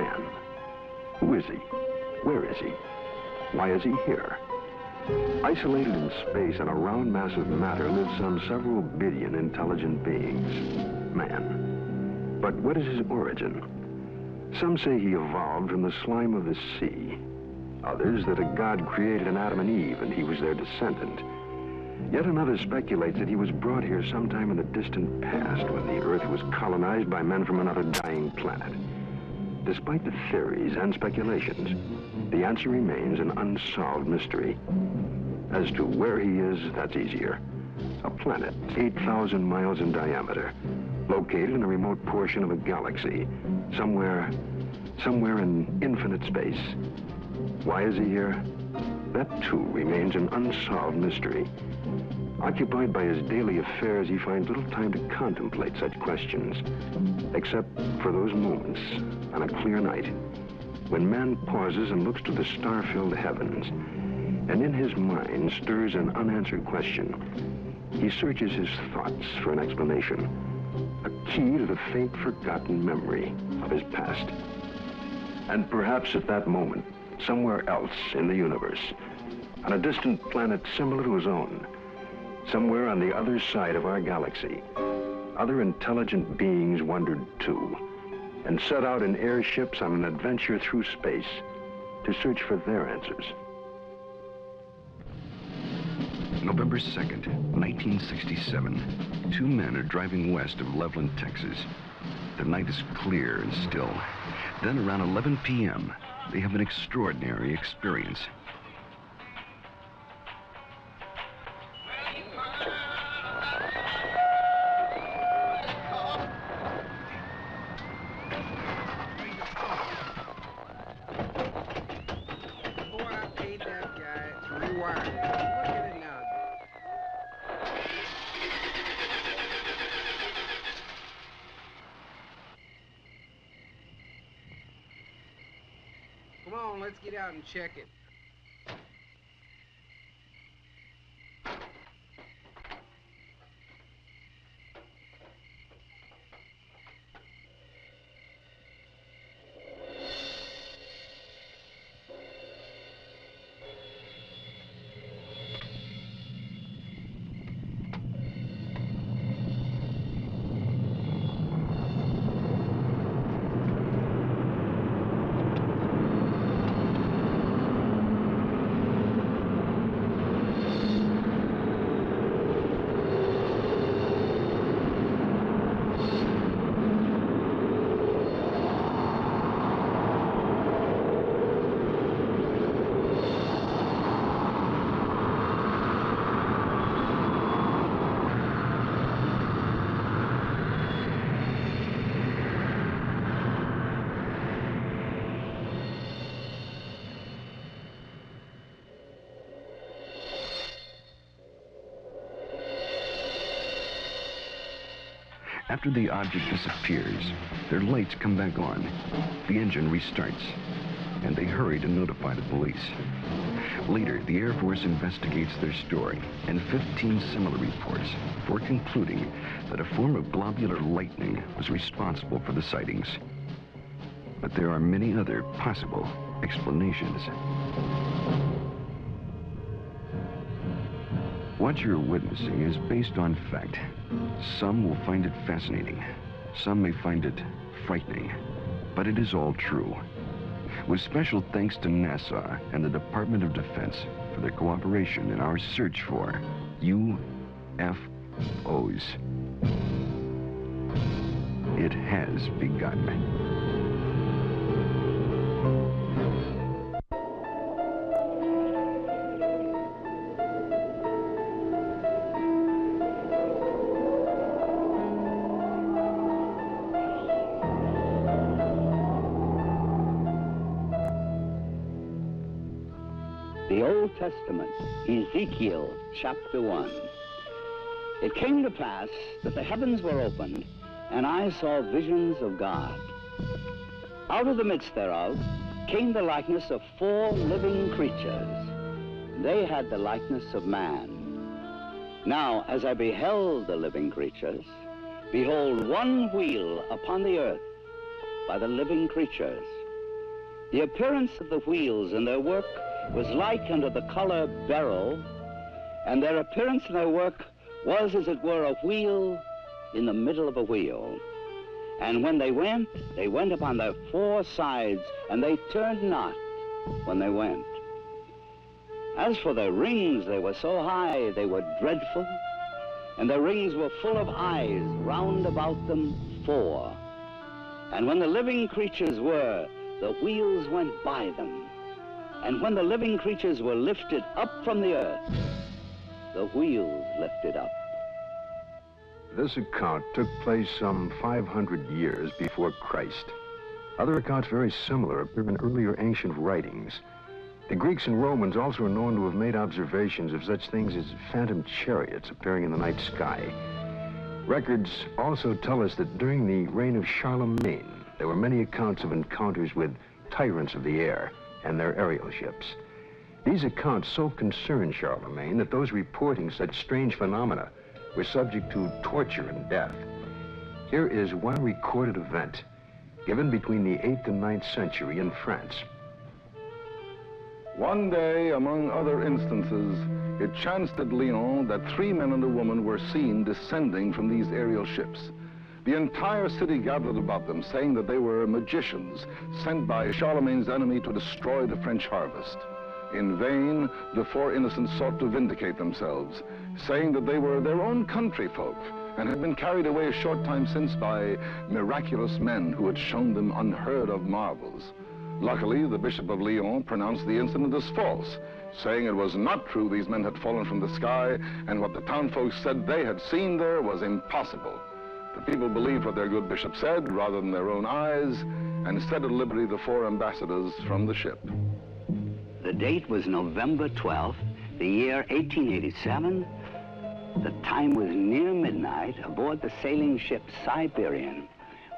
Man. Who is he? Where is he? Why is he here? Isolated in space in a round mass of matter live some several billion intelligent beings. Man. But what is his origin? Some say he evolved from the slime of the sea. Others that a god created an Adam and Eve and he was their descendant. Yet another speculates that he was brought here sometime in the distant past when the Earth was colonized by men from another dying planet. Despite the theories and speculations, the answer remains an unsolved mystery. As to where he is, that's easier. A planet 8,000 miles in diameter, located in a remote portion of a galaxy, somewhere in infinite space. Why is he here? That too remains an unsolved mystery. Occupied by his daily affairs, he finds little time to contemplate such questions, except for those moments on a clear night when man pauses and looks to the star-filled heavens, and in his mind stirs an unanswered question. He searches his thoughts for an explanation, a key to the faint, forgotten memory of his past. And perhaps at that moment, somewhere else in the universe, on a distant planet similar to his own, somewhere on the other side of our galaxy, other intelligent beings wondered too, and set out in airships on an adventure through space to search for their answers. November 2nd, 1967. Two men are driving west of Loveland, Texas. The night is clear and still. Then around 11 p.m., they have an extraordinary experience. Come on, let's get out and check it. After the object disappears, their lights come back on. The engine restarts, and they hurry to notify the police. Later, the Air Force investigates their story and 15 similar reports before concluding that a form of globular lightning was responsible for the sightings. But there are many other possible explanations. What you're witnessing is based on fact. Some will find it fascinating. Some may find it frightening. But it is all true. With special thanks to NASA and the Department of Defense for their cooperation in our search for UFOs. It has begun. The Old Testament, Ezekiel chapter 1. It came to pass that the heavens were opened, and I saw visions of God. Out of the midst thereof came the likeness of 4 living creatures. They had the likeness of man. Now, as I beheld the living creatures, behold, one wheel upon the earth by the living creatures, The appearance of the wheels and their work was like unto the color beryl, and their appearance and their work was, as it were, a wheel in the middle of a wheel. And when they went upon their four sides, and they turned not when they went. As for their rings, they were so high, they were dreadful, and their rings were full of eyes, round about them four. And when the living creatures were, the wheels went by them. And when the living creatures were lifted up from the earth, the wheels lifted up. This account took place some 500 years before Christ. Other accounts very similar appear in earlier ancient writings. The Greeks and Romans also are known to have made observations of such things as phantom chariots appearing in the night sky. Records also tell us that during the reign of Charlemagne, there were many accounts of encounters with tyrants of the air and their aerial ships. These accounts so concerned Charlemagne that those reporting such strange phenomena were subject to torture and death. Here is one recorded event given between the 8th and 9th century in France. One day, among other instances, it chanced at Lyon that 3 men and a woman were seen descending from these aerial ships. The entire city gathered about them, saying that they were magicians sent by Charlemagne's enemy to destroy the French harvest. In vain, the 4 innocents sought to vindicate themselves, saying that they were their own country folk and had been carried away a short time since by miraculous men who had shown them unheard of marvels. Luckily, the Bishop of Lyon pronounced the incident as false, saying it was not true these men had fallen from the sky, and what the townfolk said they had seen there was impossible. The people believed what their good bishop said rather than their own eyes, and set at liberty the 4 ambassadors from the ship. The date was November 12th, the year 1887. The time was near midnight aboard the sailing ship Siberian,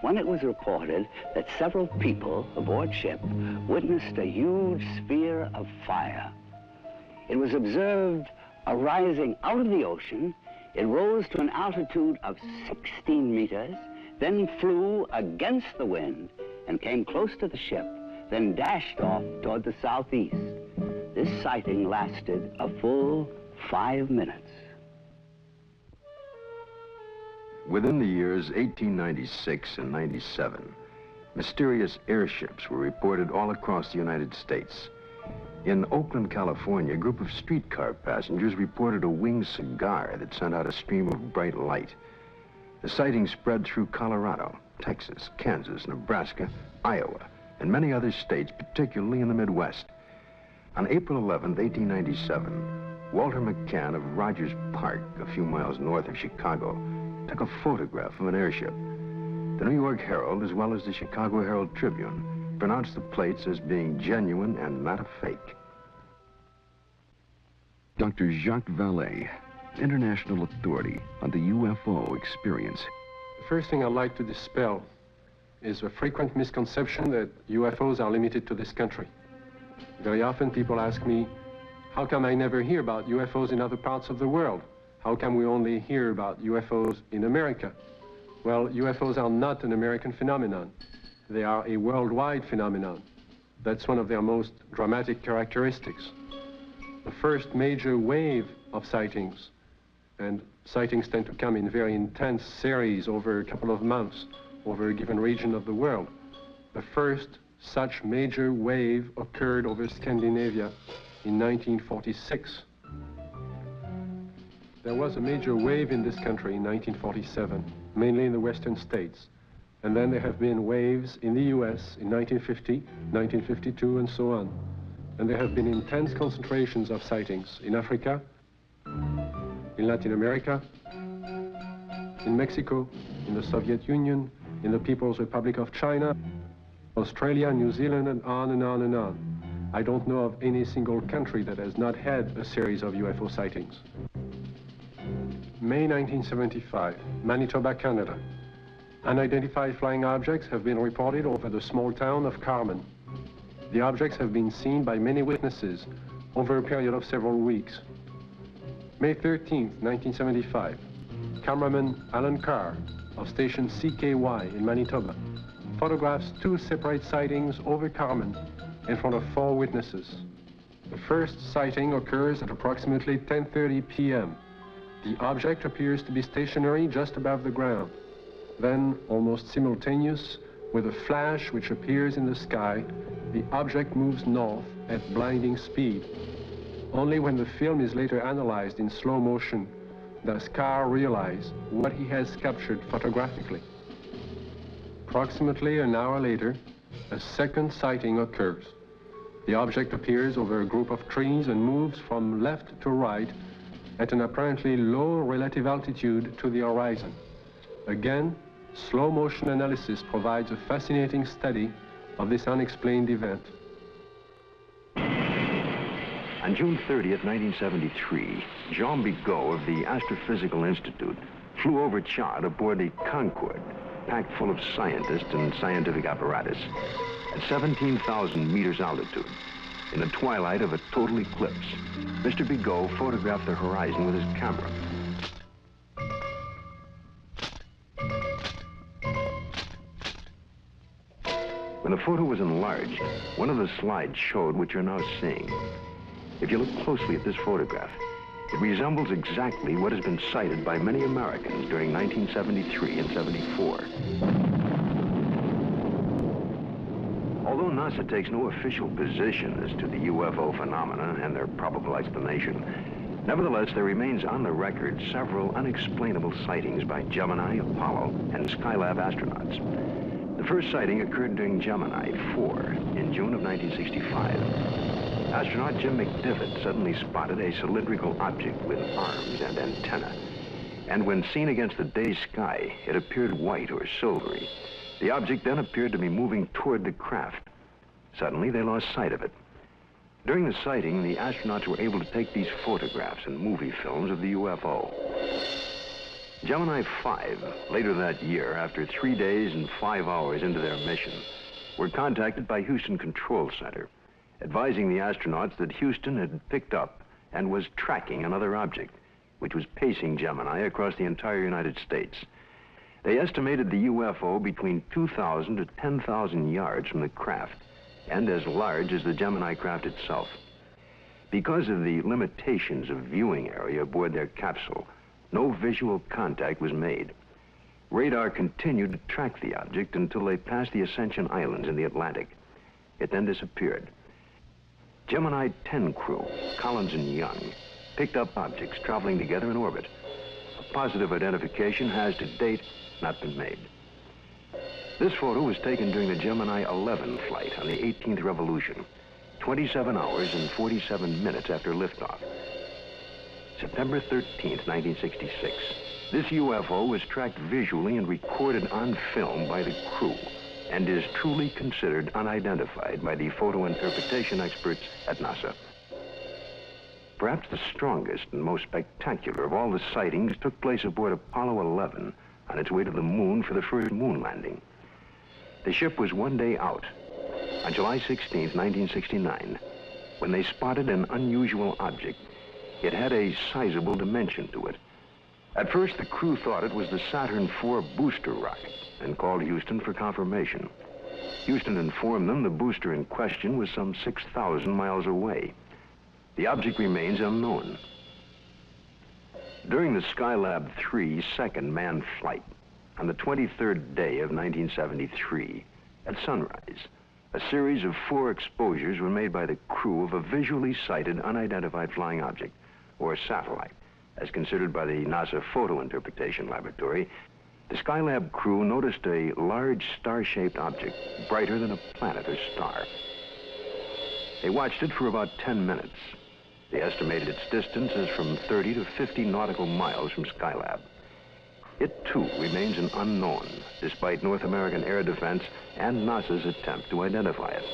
when it was reported that several people aboard ship witnessed a huge sphere of fire. It was observed arising out of the ocean. It rose to an altitude of 16 meters, then flew against the wind and came close to the ship, then dashed off toward the southeast. This sighting lasted a full 5 minutes. Within the years 1896 and 97, mysterious airships were reported all across the United States. In Oakland, California, a group of streetcar passengers reported a winged cigar that sent out a stream of bright light. The sighting spread through Colorado, Texas, Kansas, Nebraska, Iowa, and many other states, particularly in the Midwest. On April 11, 1897, Walter McCann of Rogers Park, a few miles north of Chicago, took a photograph of an airship. The New York Herald, as well as the Chicago Herald Tribune, pronounced the plates as being genuine and not a fake. Dr. Jacques Vallée, international authority on the UFO experience. The first thing I'd like to dispel is a frequent misconception that UFOs are limited to this country. Very often people ask me, how come I never hear about UFOs in other parts of the world? How come we only hear about UFOs in America? Well, UFOs are not an American phenomenon. They are a worldwide phenomenon. That's one of their most dramatic characteristics. The first major wave of sightings, and sightings tend to come in very intense series over a couple of months, over a given region of the world. The first such major wave occurred over Scandinavia in 1946. There was a major wave in this country in 1947, mainly in the western states. And then there have been waves in the US in 1950, 1952, and so on. And there have been intense concentrations of sightings in Africa, in Latin America, in Mexico, in the Soviet Union, in the People's Republic of China, Australia, New Zealand, and on and on and on. I don't know of any single country that has not had a series of UFO sightings. May 1975, Manitoba, Canada. Unidentified flying objects have been reported over the small town of Carmen. The objects have been seen by many witnesses over a period of several weeks. May 13, 1975, cameraman Alan Carr of station CKY in Manitoba photographs 2 separate sightings over Carmen in front of 4 witnesses. The first sighting occurs at approximately 10:30 p.m. The object appears to be stationary just above the ground. Then, almost simultaneous with a flash which appears in the sky, the object moves north at blinding speed. Only when the film is later analyzed in slow motion does Carr realize what he has captured photographically. Approximately an hour later, a second sighting occurs. The object appears over a group of trees and moves from left to right at an apparently low relative altitude to the horizon. Again, slow motion analysis provides a fascinating study of this unexplained event. On June 30th, 1973, Jean Bigot of the Astrophysical Institute flew over Chad aboard the Concorde, packed full of scientists and scientific apparatus, at 17,000 meters altitude. In the twilight of a total eclipse, Mr. Bigot photographed the horizon with his camera. When the photo was enlarged, one of the slides showed what you're now seeing. If you look closely at this photograph, it resembles exactly what has been cited by many Americans during 1973 and 74. Although NASA takes no official position as to the UFO phenomena and their probable explanation, nevertheless, there remains on the record several unexplainable sightings by Gemini, Apollo, and Skylab astronauts. The first sighting occurred during Gemini 4 in June of 1965. Astronaut Jim McDivitt suddenly spotted a cylindrical object with arms and antenna. And when seen against the day sky, it appeared white or silvery. The object then appeared to be moving toward the craft. Suddenly, they lost sight of it. During the sighting, the astronauts were able to take these photographs and movie films of the UFO. Gemini 5, later that year, after 3 days and 5 hours into their mission, were contacted by Houston Control Center, advising the astronauts that Houston had picked up and was tracking another object, which was pacing Gemini across the entire United States. They estimated the UFO between 2,000 to 10,000 yards from the craft, and as large as the Gemini craft itself. Because of the limitations of viewing area aboard their capsule, no visual contact was made. Radar continued to track the object until they passed the Ascension Islands in the Atlantic. It then disappeared. Gemini 10 crew, Collins and Young, picked up objects traveling together in orbit. A positive identification has to date not been made. This photo was taken during the Gemini 11 flight on the 18th revolution, 27 hours and 47 minutes after liftoff. September 13th, 1966. This UFO was tracked visually and recorded on film by the crew and is truly considered unidentified by the photo interpretation experts at NASA. Perhaps the strongest and most spectacular of all the sightings took place aboard Apollo 11 on its way to the moon for the first moon landing. The ship was 1 day out, on July 16th, 1969, when they spotted an unusual object. It had a sizable dimension to it. At first, the crew thought it was the Saturn IV booster rocket and called Houston for confirmation. Houston informed them the booster in question was some 6,000 miles away. The object remains unknown. During the Skylab 3 second manned flight, on the 23rd day of 1973, at sunrise, a series of 4 exposures were made by the crew of a visually sighted unidentified flying object, or satellite, as considered by the NASA Photo Interpretation Laboratory. The Skylab crew noticed a large star-shaped object, brighter than a planet or star. They watched it for about 10 minutes. They estimated its distance as from 30 to 50 nautical miles from Skylab. It, too, remains an unknown, despite North American air defense and NASA's attempt to identify it.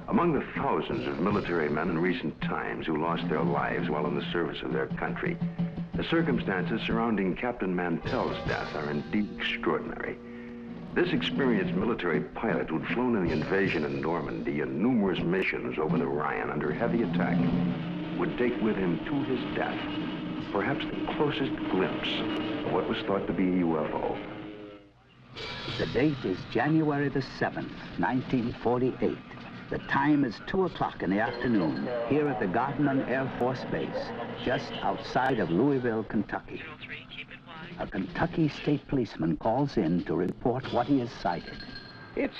Among the thousands of military men in recent times who lost their lives while in the service of their country, the circumstances surrounding Captain Mantell's death are indeed extraordinary. This experienced military pilot who'd flown in the invasion in Normandy and numerous missions over the Rhine under heavy attack would take with him to his death perhaps the closest glimpse of what was thought to be a UFO. The date is January the 7th, 1948. The time is 2 o'clock in the afternoon here at the Godman Air Force Base, just outside of Louisville, Kentucky. A Kentucky state policeman calls in to report what he has sighted. It's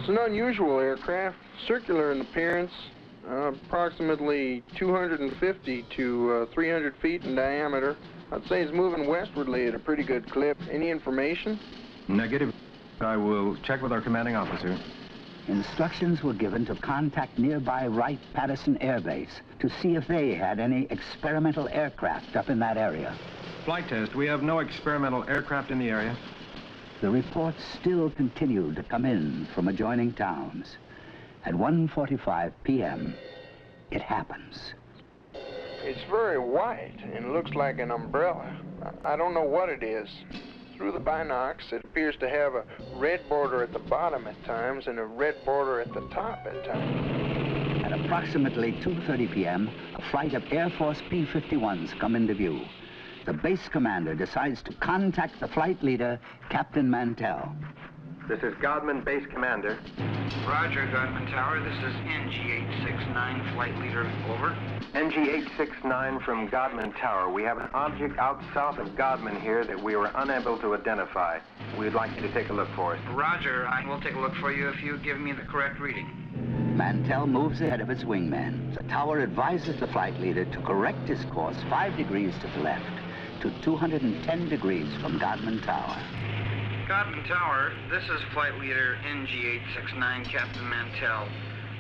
an unusual aircraft, circular in appearance, approximately 250 to 300 feet in diameter. I'd say it's moving westwardly at a pretty good clip. Any information? Negative. I will check with our commanding officer. Instructions were given to contact nearby Wright-Patterson Air Base to see if they had any experimental aircraft up in that area. Flight test. We have no experimental aircraft in the area. The reports still continued to come in from adjoining towns. At 1:45 p.m., it happens. It's very white and looks like an umbrella. I don't know what it is. Through the binocs, it appears to have a red border at the bottom at times and a red border at the top at times. At approximately 2:30 p.m., a flight of Air Force P-51s come into view. The base commander decides to contact the flight leader, Captain Mantell. This is Godman Base Commander. Roger, Godman Tower. This is NG-869, flight leader. Over. NG-869 from Godman Tower. We have an object out south of Godman here that we were unable to identify. We'd like you to take a look for us. Roger, I will take a look for you if you give me the correct reading. Mantell moves ahead of his wingman. The tower advises the flight leader to correct his course 5 degrees to the left to 210 degrees from Godman Tower. Godman Tower, this is flight leader NG-869, Captain Mantell.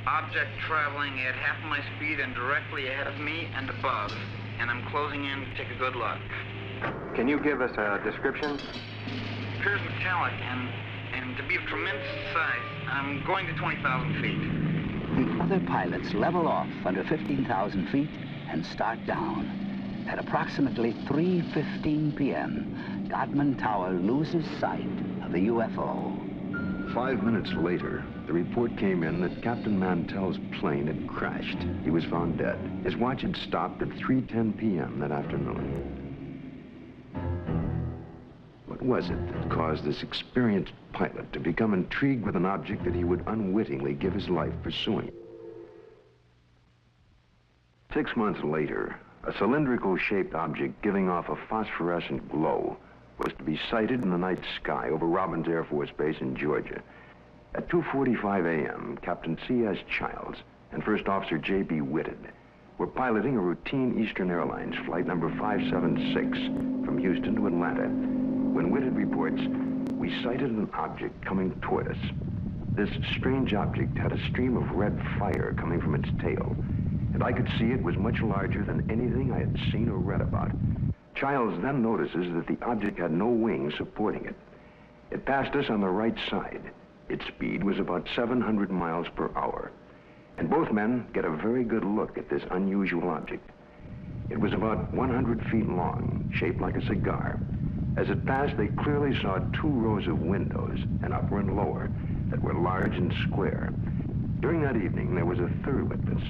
Object traveling at half my speed and directly ahead of me and above, and I'm closing in to take a good look. Can you give us a description? It appears metallic and to be of tremendous size. I'm going to 20,000 feet. The other pilots level off under 15,000 feet and start down. At approximately 3:15 p.m., Godman Tower loses sight of the UFO. 5 minutes later, the report came in that Captain Mantell's plane had crashed. He was found dead. His watch had stopped at 3:10 p.m. that afternoon. What was it that caused this experienced pilot to become intrigued with an object that he would unwittingly give his life pursuing? 6 months later, a cylindrical-shaped object giving off a phosphorescent glow was to be sighted in the night sky over Robbins Air Force Base in Georgia. At 2:45 a.m., Captain C.S. Childs and First Officer J.B. Whitted were piloting a routine Eastern Airlines flight number 576 from Houston to Atlanta. When Whitted reports, we sighted an object coming toward us. This strange object had a stream of red fire coming from its tail, and I could see it was much larger than anything I had seen or read about. Childs then notices that the object had no wings supporting it. It passed us on the right side. Its speed was about 700 miles per hour. And both men get a very good look at this unusual object. It was about 100 feet long, shaped like a cigar. As it passed, they clearly saw 2 rows of windows, an upper and lower, that were large and square. During that evening, there was a third witness,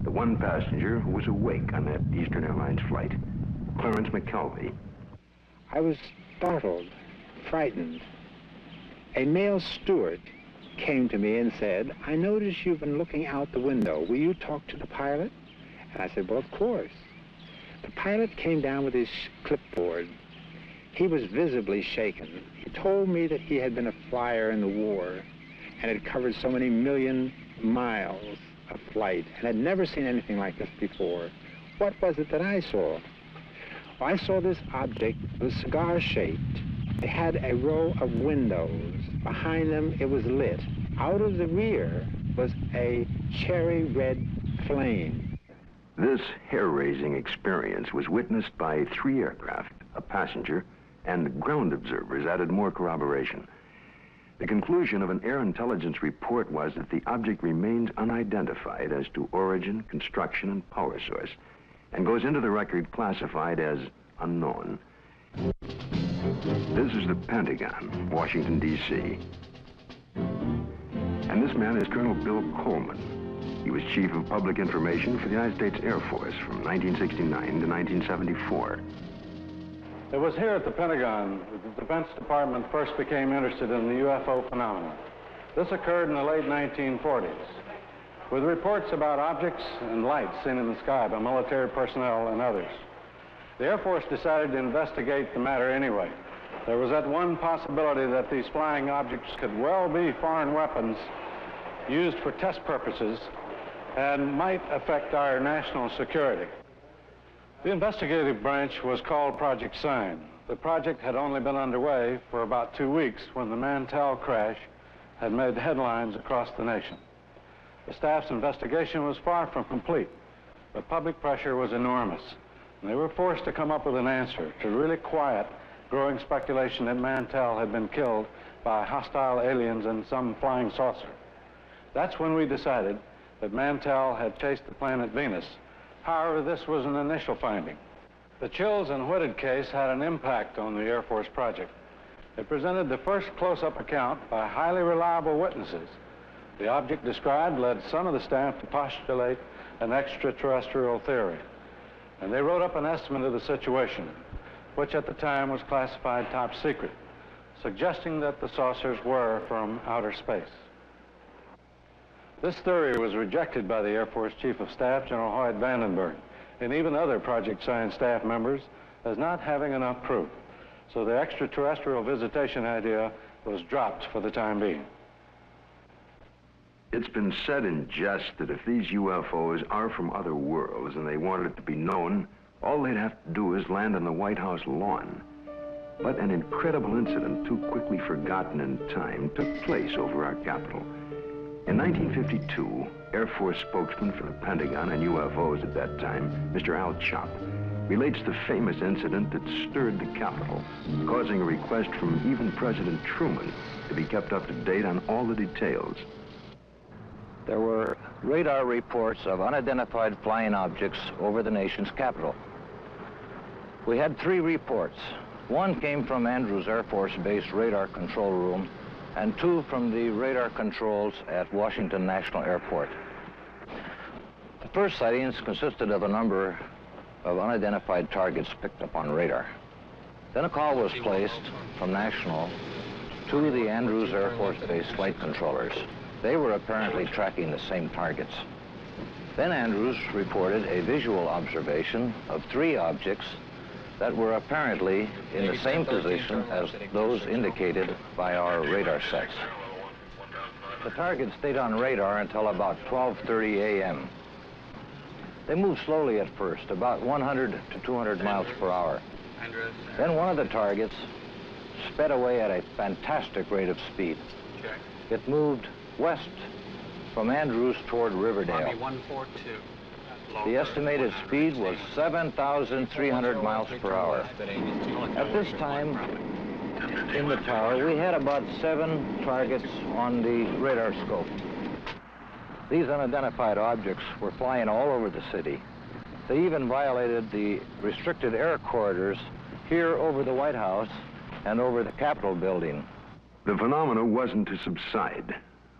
the one passenger who was awake on that Eastern Airlines flight, Clarence McKelvey. I was startled, frightened. A male steward came to me and said, "I notice you've been looking out the window. Will you talk to the pilot?" And I said, "Well, of course." The pilot came down with his clipboard. He was visibly shaken. He told me that he had been a flyer in the war and had covered so many million miles of flight and had never seen anything like this before. What was it that I saw? Well, I saw this object was cigar-shaped. It had a row of windows. Behind them, it was lit. Out of the rear was a cherry red flame. This hair-raising experience was witnessed by 3 aircraft, a passenger, and ground observers added more corroboration. The conclusion of an air intelligence report was that the object remains unidentified as to origin, construction, and power source, and goes into the record classified as unknown. This is the Pentagon, Washington, D.C. And this man is Colonel Bill Coleman. He was Chief of Public Information for the United States Air Force from 1969 to 1974. It was here at the Pentagon that the Defense Department first became interested in the UFO phenomenon. This occurred in the late 1940s. with reports about objects and lights seen in the sky by military personnel and others. The Air Force decided to investigate the matter anyway. There was that one possibility that these flying objects could well be foreign weapons used for test purposes and might affect our national security. The investigative branch was called Project Sign. The project had only been underway for about 2 weeks when the Mantell crash had made headlines across the nation. The staff's investigation was far from complete, but public pressure was enormous, and they were forced to come up with an answer to really quiet growing speculation that Mantell had been killed by hostile aliens in some flying saucer. That's when we decided that Mantell had chased the planet Venus. However, this was an initial finding. The Chills and Whitted case had an impact on the Air Force project. It presented the first close-up account by highly reliable witnesses. The object described led some of the staff to postulate an extraterrestrial theory. And they wrote up an estimate of the situation, which at the time was classified top secret, suggesting that the saucers were from outer space. This theory was rejected by the Air Force Chief of Staff, General Hoyt Vandenberg, and even other Project Sign staff members as not having enough proof. So the extraterrestrial visitation idea was dropped for the time being. It's been said in jest that if these UFOs are from other worlds and they wanted it to be known, all they'd have to do is land on the White House lawn. But an incredible incident, too quickly forgotten in time, took place over our Capitol. In 1952, Air Force spokesman for the Pentagon and UFOs at that time, Mr. Al Chop, relates the famous incident that stirred the Capitol, causing a request from even President Truman to be kept up to date on all the details. There were radar reports of unidentified flying objects over the nation's capital. We had 3 reports. One came from Andrews Air Force Base radar control room, and 2 from the radar controls at Washington National Airport. The first sightings consisted of a number of unidentified targets picked up on radar. Then a call was placed from National to the Andrews Air Force Base flight controllers. They were apparently tracking the same targets. Then Andrews reported a visual observation of 3 objects that were apparently in the same position as those indicated by our radar sets. The targets stayed on radar until about 12:30 a.m. They moved slowly at first, about 100 to 200 miles per hour. Then one of the targets sped away at a fantastic rate of speed. It moved west from Andrews toward Riverdale. The estimated speed was 7,300 miles per hour. At this time, in the tower, we had about 7 targets on the radar scope. These unidentified objects were flying all over the city. They even violated the restricted air corridors here over the White House and over the Capitol building. The phenomena wasn't to subside.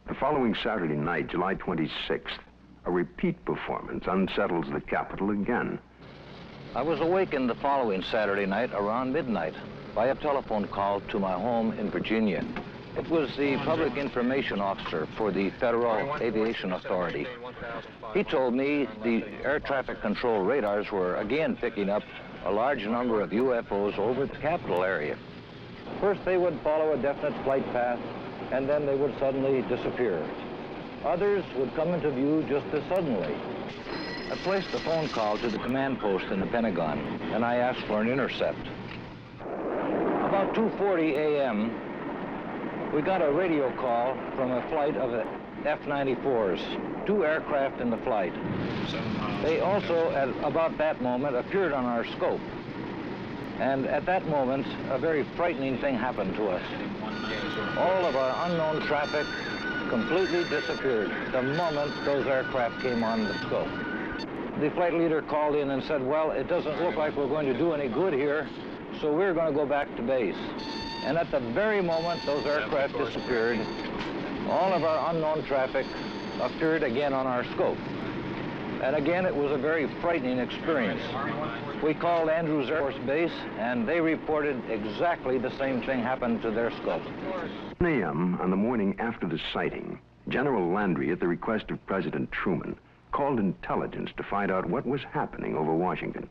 The following Saturday night, July 26th, a repeat performance unsettles the Capitol again. I was awakened the following Saturday night around midnight by a telephone call to my home in Virginia. It was the public information officer for the Federal Aviation Authority. He told me the air traffic control radars were again picking up a large number of UFOs over the Capitol area. First, they would follow a definite flight path, and then they would suddenly disappear. Others would come into view just as suddenly. I placed a phone call to the command post in the Pentagon, and I asked for an intercept. About 2:40 a.m., we got a radio call from a flight of F-94s, 2 aircraft in the flight. They also, at about that moment, appeared on our scope. And at that moment, a very frightening thing happened to us. All of our unknown traffic completely disappeared the moment those aircraft came on the scope. The flight leader called in and said, well, it doesn't look like we're going to do any good here, so we're going to go back to base. And at the very moment those aircraft disappeared, all of our unknown traffic appeared again on our scope. And again, it was a very frightening experience. We called Andrews Air Force Base, and they reported exactly the same thing happened to their scope. 10 a.m. on the morning after the sighting, General Landry, at the request of President Truman, called intelligence to find out what was happening over Washington.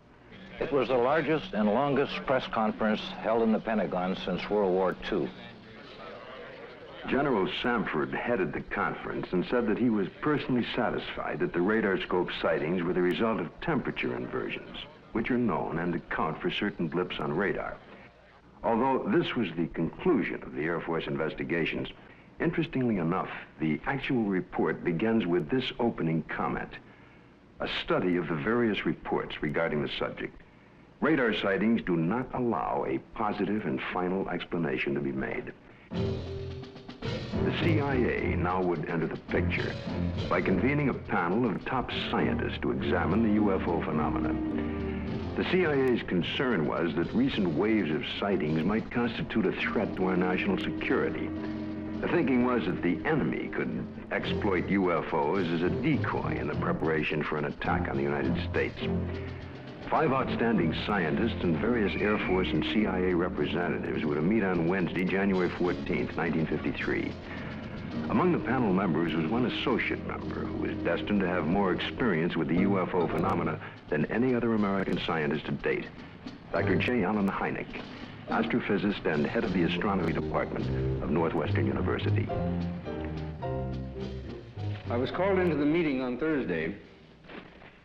It was the largest and longest press conference held in the Pentagon since World War II. General Samford headed the conference and said that he was personally satisfied that the radar scope sightings were the result of temperature inversions, which are known and account for certain blips on radar. Although this was the conclusion of the Air Force investigations, interestingly enough, the actual report begins with this opening comment: a study of the various reports regarding the subject. Radar sightings do not allow a positive and final explanation to be made. The CIA now would enter the picture by convening a panel of top scientists to examine the UFO phenomena. The CIA's concern was that recent waves of sightings might constitute a threat to our national security. The thinking was that the enemy could exploit UFOs as a decoy in the preparation for an attack on the United States. 5 outstanding scientists and various Air Force and CIA representatives were to meet on Wednesday, January 14th, 1953. Among the panel members was one associate member who was destined to have more experience with the UFO phenomena than any other American scientist to date, Dr. J. Allen Hynek, astrophysicist and head of the astronomy department of Northwestern University. I was called into the meeting on Thursday.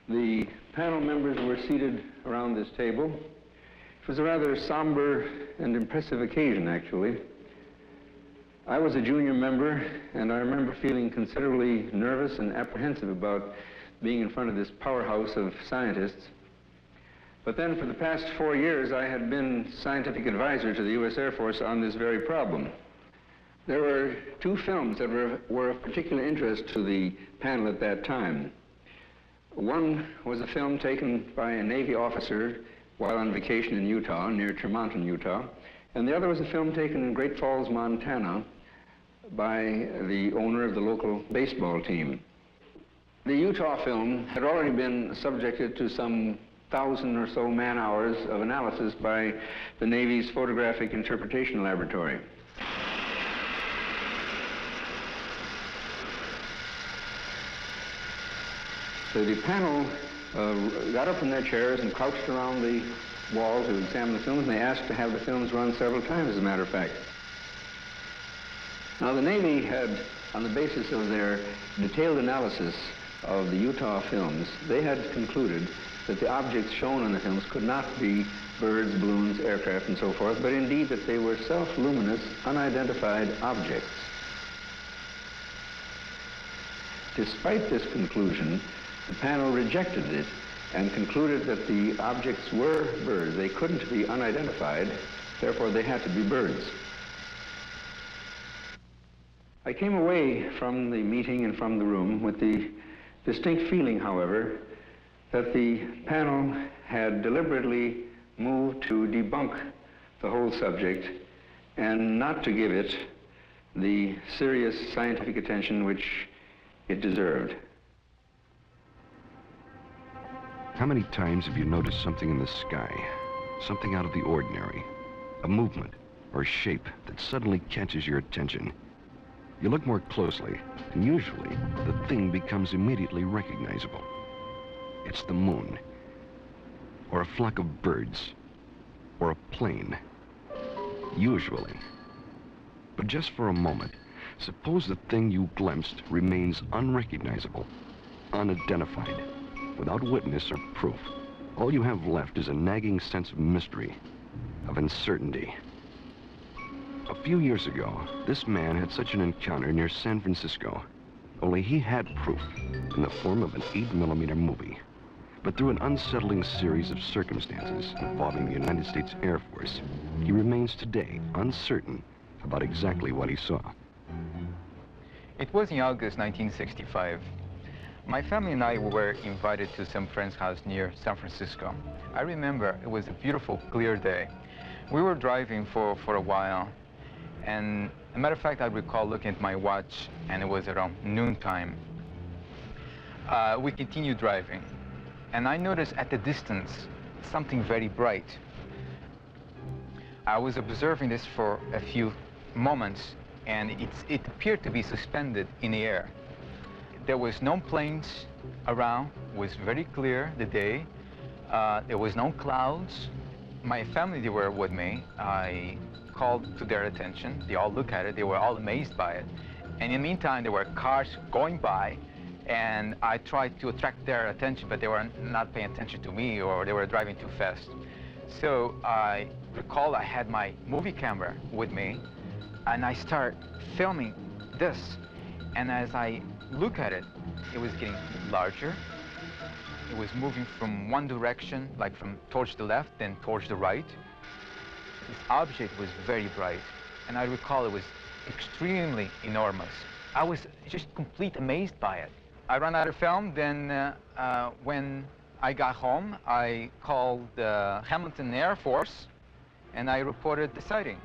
The panel members were seated around this table. It was a rather somber and impressive occasion, actually. I was a junior member, and I remember feeling considerably nervous and apprehensive about being in front of this powerhouse of scientists. But then for the past 4 years, I had been scientific advisor to the U.S. Air Force on this very problem. There were 2 films that were of particular interest to the panel at that time. One was a film taken by a Navy officer while on vacation in Utah, near Tremonton, Utah, and the other was a film taken in Great Falls, Montana, by the owner of the local baseball team. The Utah film had already been subjected to some 1,000 or so man-hours of analysis by the Navy's Photographic Interpretation Laboratory. So the panel got up from their chairs and crouched around the wall to examine the films, and they asked to have the films run several times, as a matter of fact. Now, the Navy had, on the basis of their detailed analysis of the Utah films, they had concluded that the objects shown in the films could not be birds, balloons, aircraft, and so forth, but indeed that they were self-luminous, unidentified objects. Despite this conclusion, the panel rejected it and concluded that the objects were birds. They couldn't be unidentified, therefore they had to be birds. I came away from the meeting and from the room with the distinct feeling, however, that the panel had deliberately moved to debunk the whole subject and not to give it the serious scientific attention which it deserved. How many times have you noticed something in the sky, something out of the ordinary, a movement or shape that suddenly catches your attention? You look more closely, and usually the thing becomes immediately recognizable. It's the moon, or a flock of birds, or a plane, usually. But just for a moment, suppose the thing you glimpsed remains unrecognizable, unidentified, without witness or proof. All you have left is a nagging sense of mystery, of uncertainty. A few years ago, this man had such an encounter near San Francisco, only he had proof in the form of an 8mm movie. But through an unsettling series of circumstances involving the United States Air Force, he remains today uncertain about exactly what he saw. It was in August 1965. My family and I were invited to some friend's house near San Francisco. I remember it was a beautiful, clear day. We were driving for a while, and as a matter of fact, I recall looking at my watch, and it was around noontime. We continued driving, and I noticed at the distance something very bright. I was observing this for a few moments, and it appeared to be suspended in the air. There was no planes around. It was very clear, the day. There was no clouds. My family, they were with me. I called to their attention. They all looked at it. They were all amazed by it. And in the meantime, there were cars going by, and I tried to attract their attention, but they were not paying attention to me, or they were driving too fast. So I recall I had my movie camera with me, and I started filming this. And as I look at it, it was getting larger. It was moving from one direction, like from towards the left, then towards the right. This object was very bright, and I recall it was extremely enormous. I was just completely amazed by it. I ran out of film. Then when I got home, I called the Hamilton Air Force, and I reported the sighting.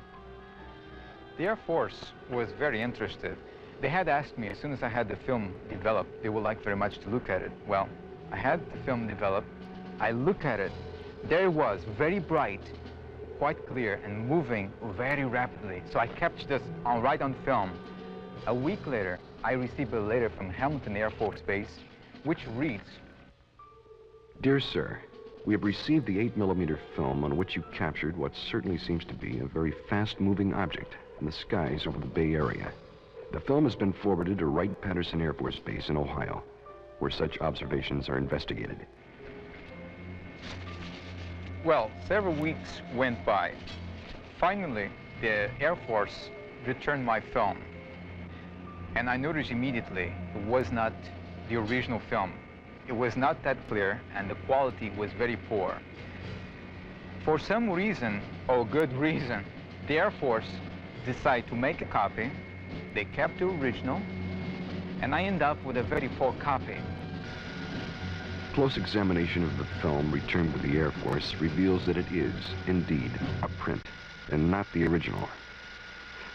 The Air Force was very interested. They had asked me, as soon as I had the film developed, they would like very much to look at it. Well, I had the film developed. I looked at it. There it was, very bright, quite clear, and moving very rapidly. So I captured this right on film. A week later, I received a letter from Hamilton Air Force Base, which reads, Dear Sir, we have received the 8mm film on which you captured what certainly seems to be a very fast-moving object in the skies over the Bay Area. The film has been forwarded to Wright-Patterson Air Force Base in Ohio, where such observations are investigated. Well, several weeks went by. Finally, the Air Force returned my film, and I noticed immediately it was not the original film. It was not that clear, and the quality was very poor. For some reason, or good reason, the Air Force decided to make a copy. They kept the original, and I ended up with a very poor copy. Close examination of the film returned to the Air Force reveals that it is, indeed, a print, and not the original.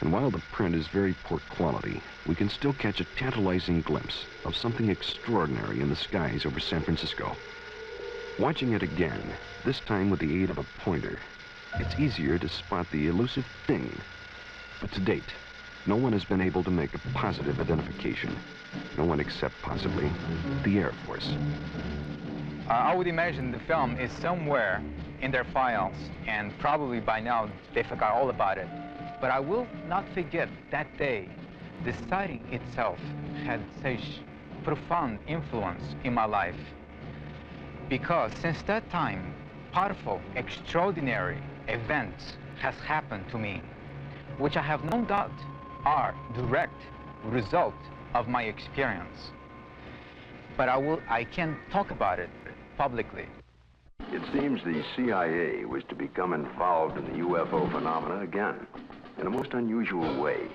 And while the print is very poor quality, we can still catch a tantalizing glimpse of something extraordinary in the skies over San Francisco. Watching it again, this time with the aid of a pointer, it's easier to spot the elusive thing. But to date, no one has been able to make a positive identification. No one except, possibly, the Air Force. I would imagine the film is somewhere in their files, and probably by now they forgot all about it. But I will not forget that day. The sighting itself had such profound influence in my life, because since that time, powerful, extraordinary events has happened to me, which I have no doubt are direct result of my experience. But I can't talk about it publicly. It seems the CIA was to become involved in the UFO phenomena again, in a most unusual way.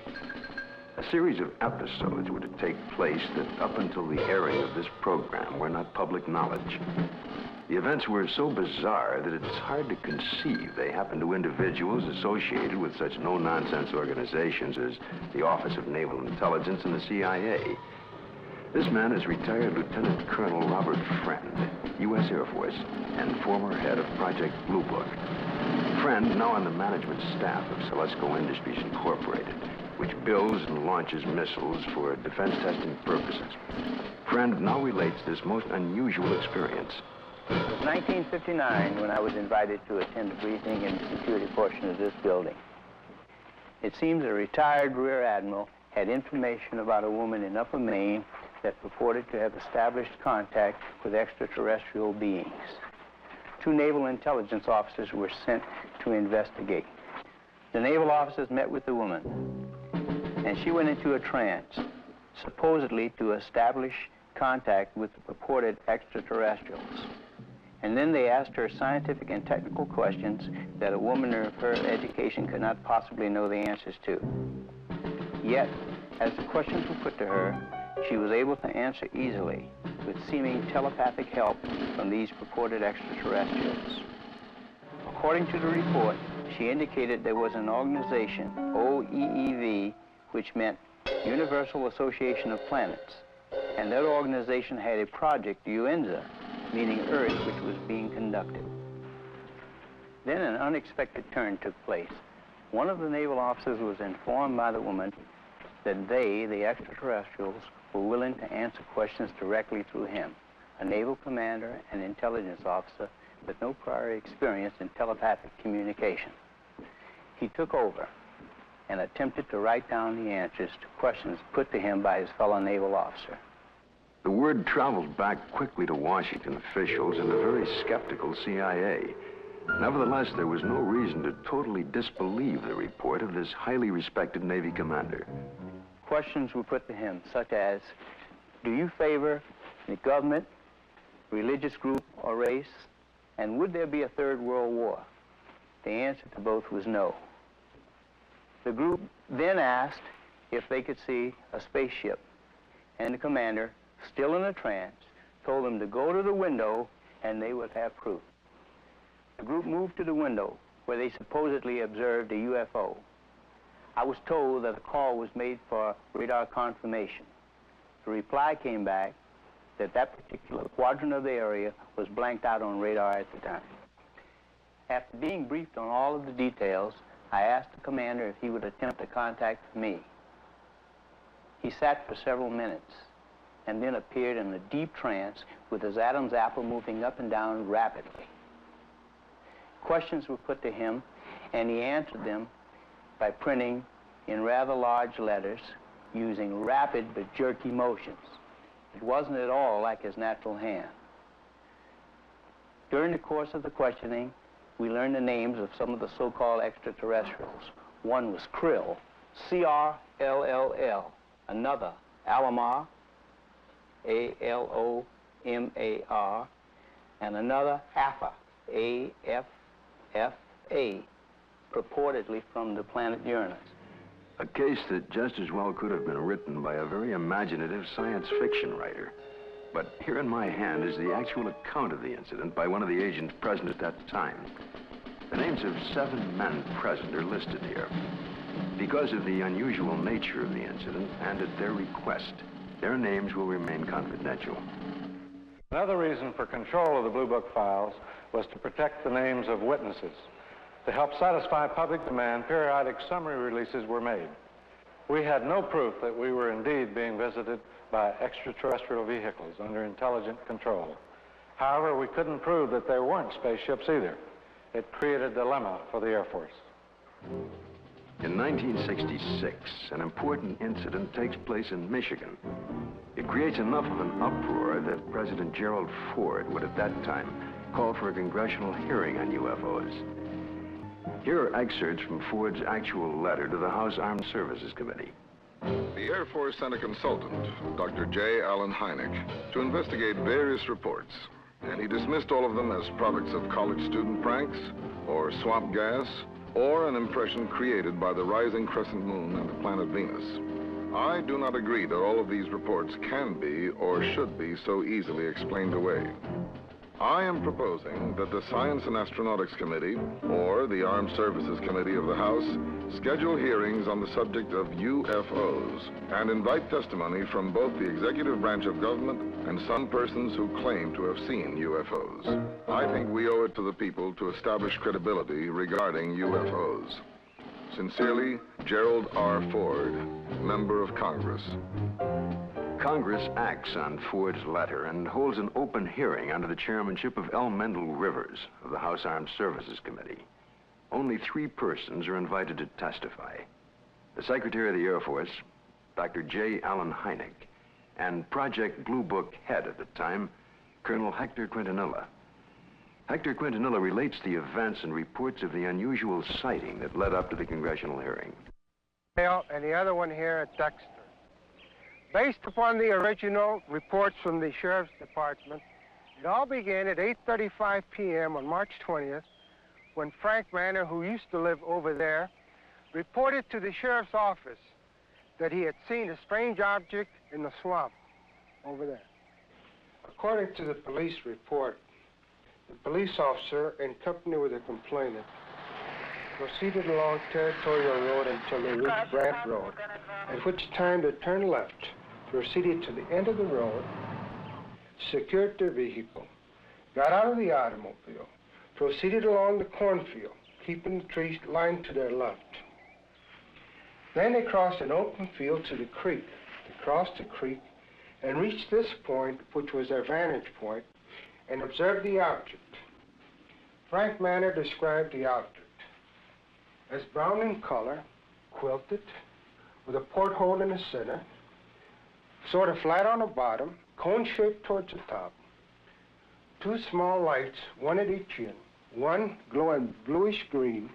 A series of episodes were to take place that, up until the airing of this program, were not public knowledge. The events were so bizarre that it's hard to conceive they happened to individuals associated with such no-nonsense organizations as the Office of Naval Intelligence and the CIA. This man is retired Lieutenant Colonel Robert Friend, U.S. Air Force, and former head of Project Blue Book. Friend, now on the management staff of Celesco Industries Incorporated, which builds and launches missiles for defense testing purposes. Friend now relates this most unusual experience. It was 1959 when I was invited to attend a briefing in the security portion of this building. It seems a retired Rear Admiral had information about a woman in Upper Maine that purported to have established contact with extraterrestrial beings. 2 naval intelligence officers were sent to investigate. The naval officers met with the woman, and she went into a trance, supposedly to establish contact with the purported extraterrestrials. And then they asked her scientific and technical questions that a woman of her education could not possibly know the answers to. Yet, as the questions were put to her, she was able to answer easily, with seeming telepathic help from these purported extraterrestrials. According to the report, she indicated there was an organization, OEEV, which meant Universal Association of Planets, and that organization had a project, UNZA, meaning Earth, which was being conducted. Then an unexpected turn took place. One of the naval officers was informed by the woman that they, the extraterrestrials, were willing to answer questions directly through him, a naval commander and intelligence officer with no prior experience in telepathic communication. He took over and attempted to write down the answers to questions put to him by his fellow naval officer. The word traveled back quickly to Washington officials and a very skeptical CIA. Nevertheless, there was no reason to totally disbelieve the report of this highly respected Navy commander. Questions were put to him, such as, do you favor the government, religious group, or race? And would there be a third world war? The answer to both was no. The group then asked if they could see a spaceship, and the commander, still in a trance, told them to go to the window and they would have proof. The group moved to the window where they supposedly observed a UFO. I was told that a call was made for radar confirmation. The reply came back that that particular quadrant of the area was blanked out on radar at the time. After being briefed on all of the details, I asked the commander if he would attempt to contact me. He sat for several minutes and then appeared in a deep trance with his Adam's apple moving up and down rapidly. Questions were put to him, and he answered them by printing in rather large letters using rapid but jerky motions. It wasn't at all like his natural hand. During the course of the questioning, we learned the names of some of the so-called extraterrestrials. One was Krill, C-R-L-L-L. Another, Alomar, A-L-O-M-A-R. And another, Alpha, A-F-F-A, purportedly from the planet Uranus. A case that just as well could have been written by a very imaginative science fiction writer. But here in my hand is the actual account of the incident by one of the agents present at that time. The names of 7 men present are listed here. Because of the unusual nature of the incident and at their request, their names will remain confidential. Another reason for control of the Blue Book files was to protect the names of witnesses. To help satisfy public demand, periodic summary releases were made. We had no proof that we were indeed being visited by extraterrestrial vehicles under intelligent control. However, we couldn't prove that there weren't spaceships either. It created a dilemma for the Air Force. In 1966, an important incident takes place in Michigan. It creates enough of an uproar that President Gerald Ford would at that time call for a congressional hearing on UFOs. Here are excerpts from Ford's actual letter to the House Armed Services Committee. The Air Force sent a consultant, Dr. J. Allen Hynek, to investigate various reports, and he dismissed all of them as products of college student pranks, or swamp gas, or an impression created by the rising crescent moon and the planet Venus. I do not agree that all of these reports can be or should be so easily explained away. I am proposing that the Science and Astronautics Committee, or the Armed Services Committee of the House, schedule hearings on the subject of UFOs and invite testimony from both the executive branch of government and some persons who claim to have seen UFOs. I think we owe it to the people to establish credibility regarding UFOs. Sincerely, Gerald R. Ford, Member of Congress. Congress acts on Ford's letter and holds an open hearing under the chairmanship of L. Mendel Rivers of the House Armed Services Committee. Only 3 persons are invited to testify. The Secretary of the Air Force, Dr. J. Allen Hynek, and Project Blue Book head at the time, Colonel Hector Quintanilla. Hector Quintanilla relates the events and reports of the unusual sighting that led up to the congressional hearing. And the other one here at Dexter. Based upon the original reports from the Sheriff's Department, it all began at 8:35 p.m. on March 20th, when Frank Manor, who used to live over there, reported to the Sheriff's office that he had seen a strange object in the swamp over there. According to the police report, the police officer, in company with the complainant, proceeded along Territorial Road until they reached Brant Road, at which time they turned left, proceeded to the end of the road, secured their vehicle, got out of the automobile, proceeded along the cornfield, keeping the trees lined to their left. Then they crossed an open field to the creek. They crossed the creek and reached this point, which was their vantage point, and observed the object. Frank Manor described the object as brown in color, quilted, with a porthole in the center, sort of flat on the bottom, cone-shaped towards the top. Two small lights, one at each end, one glowing bluish green,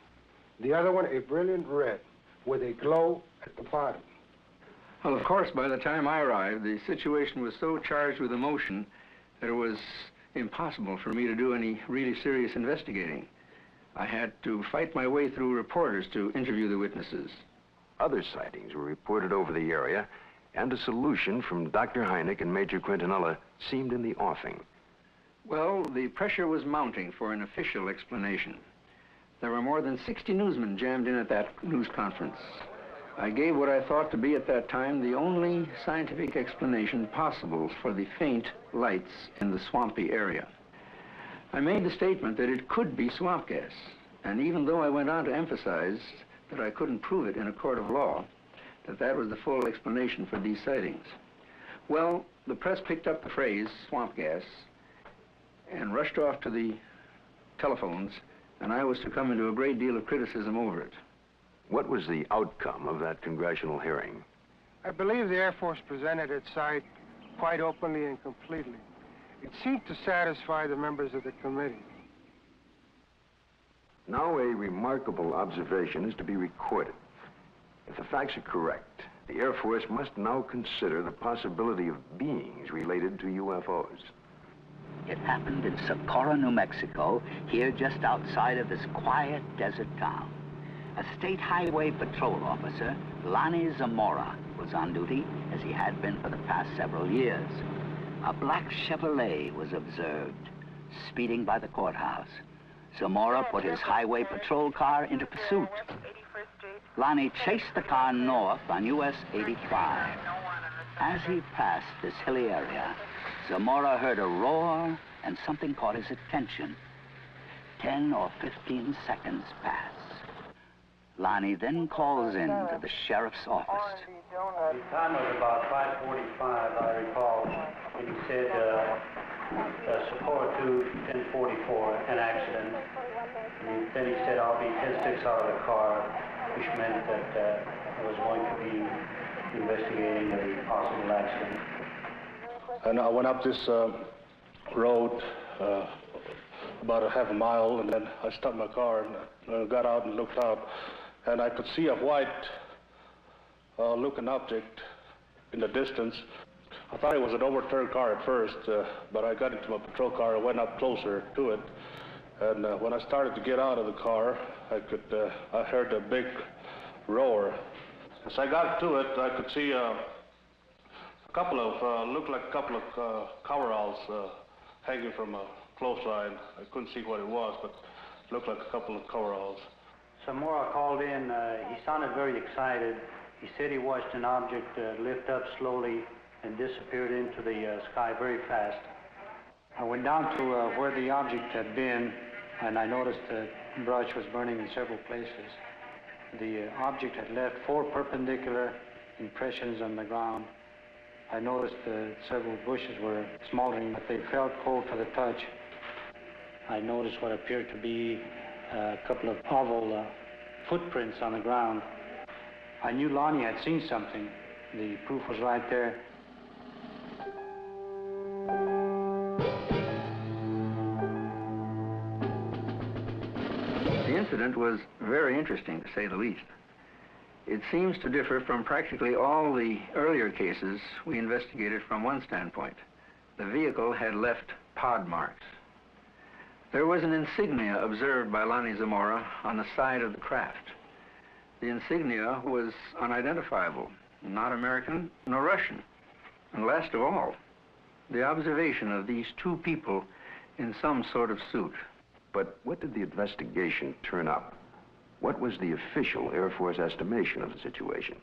the other one a brilliant red, with a glow at the bottom. Well, of course, by the time I arrived, the situation was so charged with emotion that it was impossible for me to do any really serious investigating. I had to fight my way through reporters to interview the witnesses. Other sightings were reported over the area, and a solution from Dr. Hynek and Major Quintanilla seemed in the offing. Well, the pressure was mounting for an official explanation. There were more than 60 newsmen jammed in at that news conference. I gave what I thought to be at that time the only scientific explanation possible for the faint lights in the swampy area. I made the statement that it could be swamp gas, and even though I went on to emphasize that I couldn't prove it in a court of law, that was the full explanation for these sightings. Well, the press picked up the phrase, swamp gas, and rushed off to the telephones, and I was to come into a great deal of criticism over it. What was the outcome of that congressional hearing? I believe the Air Force presented its side quite openly and completely. It seemed to satisfy the members of the committee. Now a remarkable observation is to be recorded. If the facts are correct, the Air Force must now consider the possibility of beings related to UFOs. It happened in Socorro, New Mexico, here just outside of this quiet desert town. A state highway patrol officer, Lonnie Zamora, was on duty, as he had been for the past several years. A black Chevrolet was observed, speeding by the courthouse. Zamora put his highway patrol car into pursuit. Lonnie chased the car north on US 85. As he passed this hilly area, Zamora heard a roar and something caught his attention. 10 or 15 seconds pass. Lonnie then calls in to the sheriff's office. The time was about 5:45, I recall, and he said, Socorro to 1044, an accident. And then he said, I'll be 10-6 out of the car, which meant that I was going to be investigating a possible accident. And I went up this road about a half a mile, and then I stopped my car and got out and looked out, and I could see a white looking object in the distance. I thought it was an overturned car at first, but I got into my patrol car and went up closer to it. And when I started to get out of the car, I heard a big roar. As I got to it, I could see looked like a couple of coveralls hanging from a clothesline. I couldn't see what it was, but it looked like a couple of coveralls. Zamora called in. He sounded very excited. He said he watched an object lift up slowly and disappeared into the sky very fast. I went down to where the object had been, and I noticed that brush was burning in several places. The object had left 4 perpendicular impressions on the ground. I noticed that several bushes were smoldering, but they felt cold to the touch. I noticed what appeared to be a couple of oval footprints on the ground. I knew Lonnie had seen something. The proof was right there. The incident was very interesting, to say the least. It seems to differ from practically all the earlier cases we investigated from one standpoint. The vehicle had left pod marks. There was an insignia observed by Lonnie Zamora on the side of the craft. The insignia was unidentifiable, not American nor Russian. And last of all, the observation of these 2 people in some sort of suit. But what did the investigation turn up? What was the official Air Force estimation of the situation?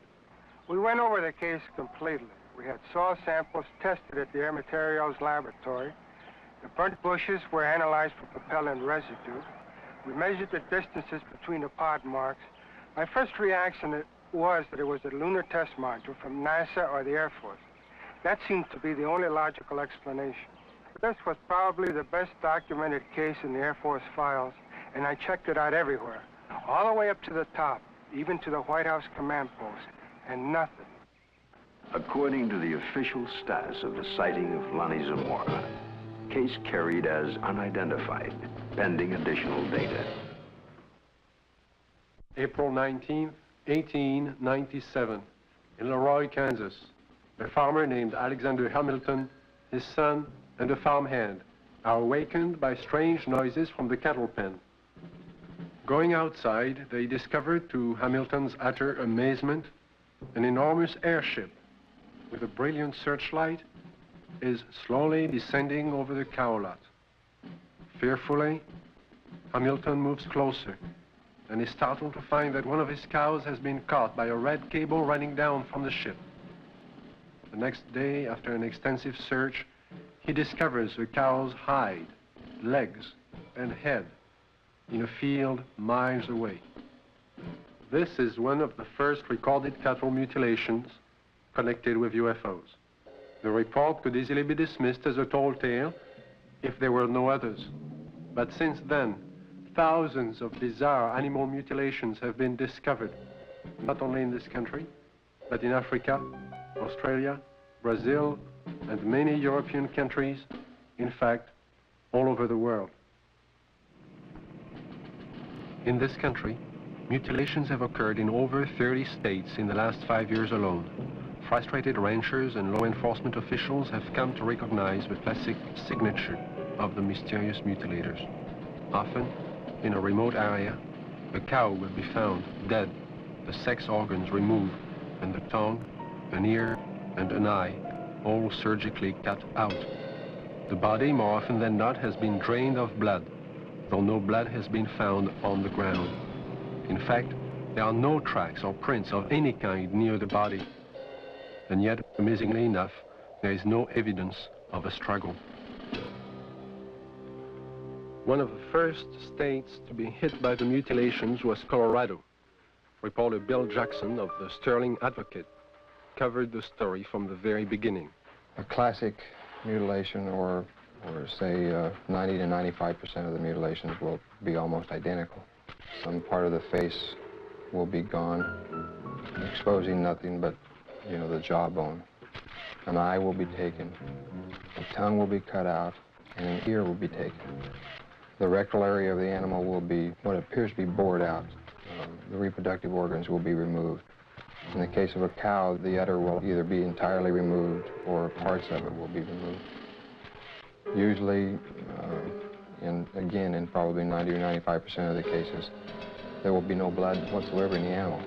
We went over the case completely. We had soil samples tested at the Air Materials Laboratory. The burnt bushes were analyzed for propellant residue. We measured the distances between the pod marks. My first reaction was that it was a lunar test module from NASA or the Air Force. That seemed to be the only logical explanation. This was probably the best documented case in the Air Force files, and I checked it out everywhere, all the way up to the top, even to the White House command post, and nothing. According to the official status of the sighting of Lonnie Zamora, case carried as unidentified, pending additional data. April 19, 1897, in Leroy, Kansas. A farmer named Alexander Hamilton, his son, and a farmhand are awakened by strange noises from the cattle pen. Going outside, they discovered, to Hamilton's utter amazement, an enormous airship with a brilliant searchlight is slowly descending over the cow lot. Fearfully, Hamilton moves closer and is startled to find that one of his cows has been caught by a red cable running down from the ship. The next day, after an extensive search, he discovers the cow's hide, legs, and head in a field miles away. This is one of the first recorded cattle mutilations connected with UFOs. The report could easily be dismissed as a tall tale if there were no others. But since then, thousands of bizarre animal mutilations have been discovered, not only in this country, but in Africa, Australia, Brazil, and many European countries, in fact, all over the world. In this country, mutilations have occurred in over 30 states in the last 5 years alone. Frustrated ranchers and law enforcement officials have come to recognize the classic signature of the mysterious mutilators. Often, in a remote area, a cow will be found dead, the sex organs removed, and the tongue, an ear, and an eye, all surgically cut out. The body, more often than not, has been drained of blood, though no blood has been found on the ground. In fact, there are no tracks or prints of any kind near the body. And yet, amazingly enough, there is no evidence of a struggle. One of the first states to be hit by the mutilations was Colorado. Reporter Bill Jackson of the Serling Advocate covered the story from the very beginning. A classic mutilation, or say 90 to 95% of the mutilations will be almost identical. Some part of the face will be gone, exposing nothing but, you know, the jawbone. An eye will be taken, the tongue will be cut out, and an ear will be taken. The rectal area of the animal will be what appears to be bored out. The reproductive organs will be removed. In the case of a cow, the udder will either be entirely removed or parts of it will be removed. Usually, again, in probably 90 or 95% of the cases, there will be no blood whatsoever in the animal.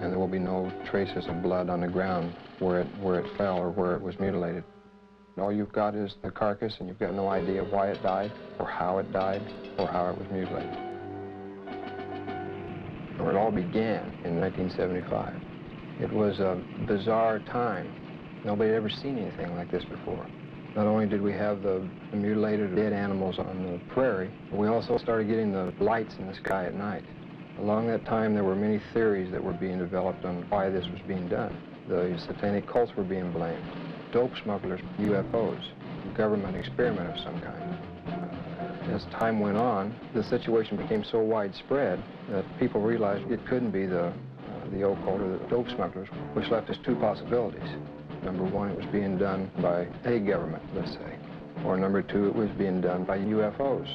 And there will be no traces of blood on the ground where it fell or where it was mutilated. All you've got is the carcass, and you've got no idea why it died, or how it died, or how it was mutilated. It all began in 1975. It was a bizarre time. Nobody had ever seen anything like this before. Not only did we have the mutilated dead animals on the prairie, but we also started getting the lights in the sky at night. Along that time, there were many theories that were being developed on why this was being done. The satanic cults were being blamed, dope smugglers, UFOs, government experiment of some kind. As time went on, the situation became so widespread that people realized it couldn't be the occult or the dope smugglers, which left us two possibilities. Number one, it was being done by a government, let's say. Or number two, it was being done by UFOs.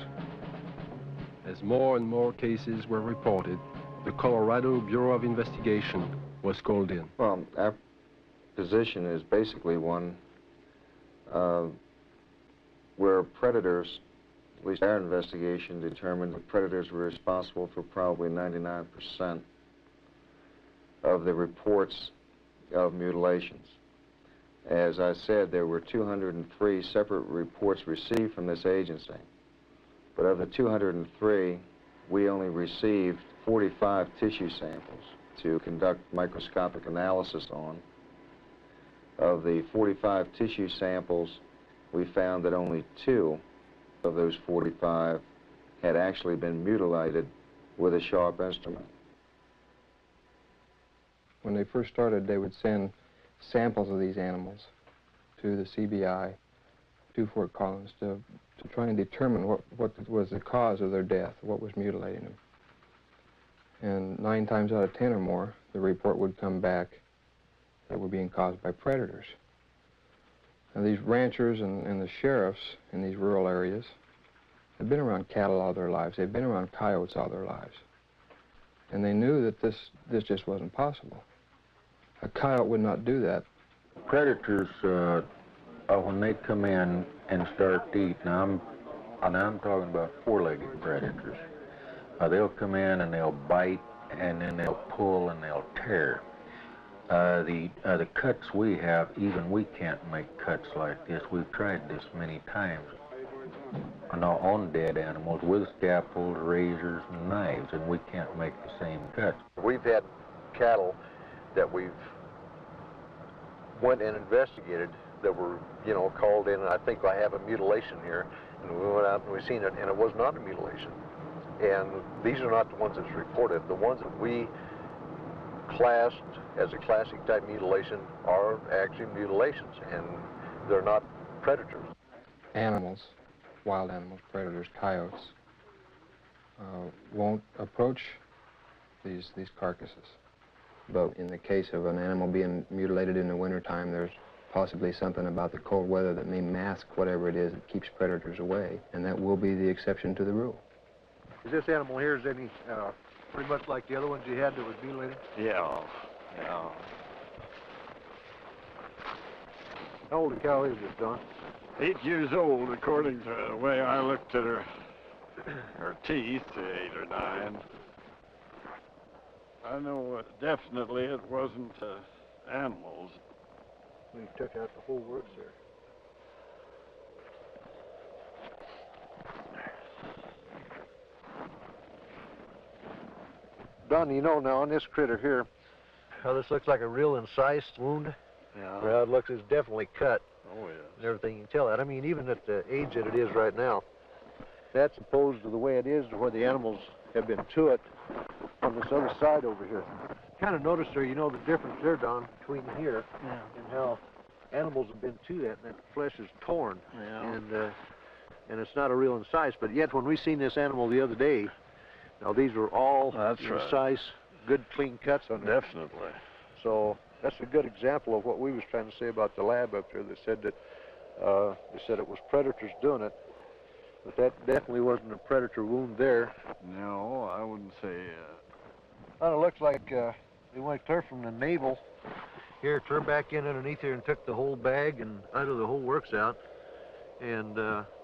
As more and more cases were reported, the Colorado Bureau of Investigation was called in. Well, our position is basically one where predators, at least our investigation determined that predators were responsible for probably 99% of the reports of mutilations. As I said, there were 203 separate reports received from this agency. But of the 203, we only received 45 tissue samples to conduct microscopic analysis on. Of the 45 tissue samples, we found that only 2 of those 45 had actually been mutilated with a sharp instrument. When they first started, they would send samples of these animals to the CBI, to Fort Collins, to try and determine what was the cause of their death, what was mutilating them. And 9 times out of 10 or more, the report would come back that were being caused by predators. Now, these ranchers and the sheriffs in these rural areas have been around cattle all their lives. They've been around coyotes all their lives. And they knew that this just wasn't possible. A coyote would not do that. Predators, when they come in and start to eat, now I'm talking about 4-legged predators. They'll come in and they'll bite, and then they'll pull and they'll tear. The cuts we have, even we can't make cuts like this. We've tried this many times on dead animals with scalpels, razors, and knives, and we can't make the same cuts. We've had cattle that we've went and investigated that were, called in, and I think I have a mutilation here, and we went out and we seen it, and it was not a mutilation. And these are not the ones that's reported. The ones that we classed as a classic type mutilation are actually mutilations, and they're not predators. Animals, wild animals, predators, coyotes, won't approach these carcasses. But in the case of an animal being mutilated in the wintertime, there's possibly something about the cold weather that may mask whatever it is that keeps predators away, and that will be the exception to the rule. Is this animal here, is any pretty much like the other ones you had that was mutilated? Yeah. How old a cow is this, Don? 8 years old, according to the way I looked at her teeth, 8 or 9. I know definitely it wasn't animals. We took out the whole works there. Don, now on this critter here, how this looks like a real incised wound. Yeah. Well, it looks, it's definitely cut. Oh, yes. And everything, you can tell that. I mean, even at the age that it is right now, that's opposed to the way it is to where the animals have been to it on this other side over here. Kind of notice there, the difference there, Don, between here and how animals have been to that, and that flesh is torn. Yeah. And it's not a real incise, but yet when we seen this animal the other day, now these were all incise, good clean cuts on it. Definitely. So that's a good example of what we was trying to say about the lab up there. They said that it was predators doing it, but that definitely wasn't a predator wound there. No, I wouldn't say. Well, it looks like they went clear from the navel here, clear back in underneath here, and took the whole bag and out of the whole works out, and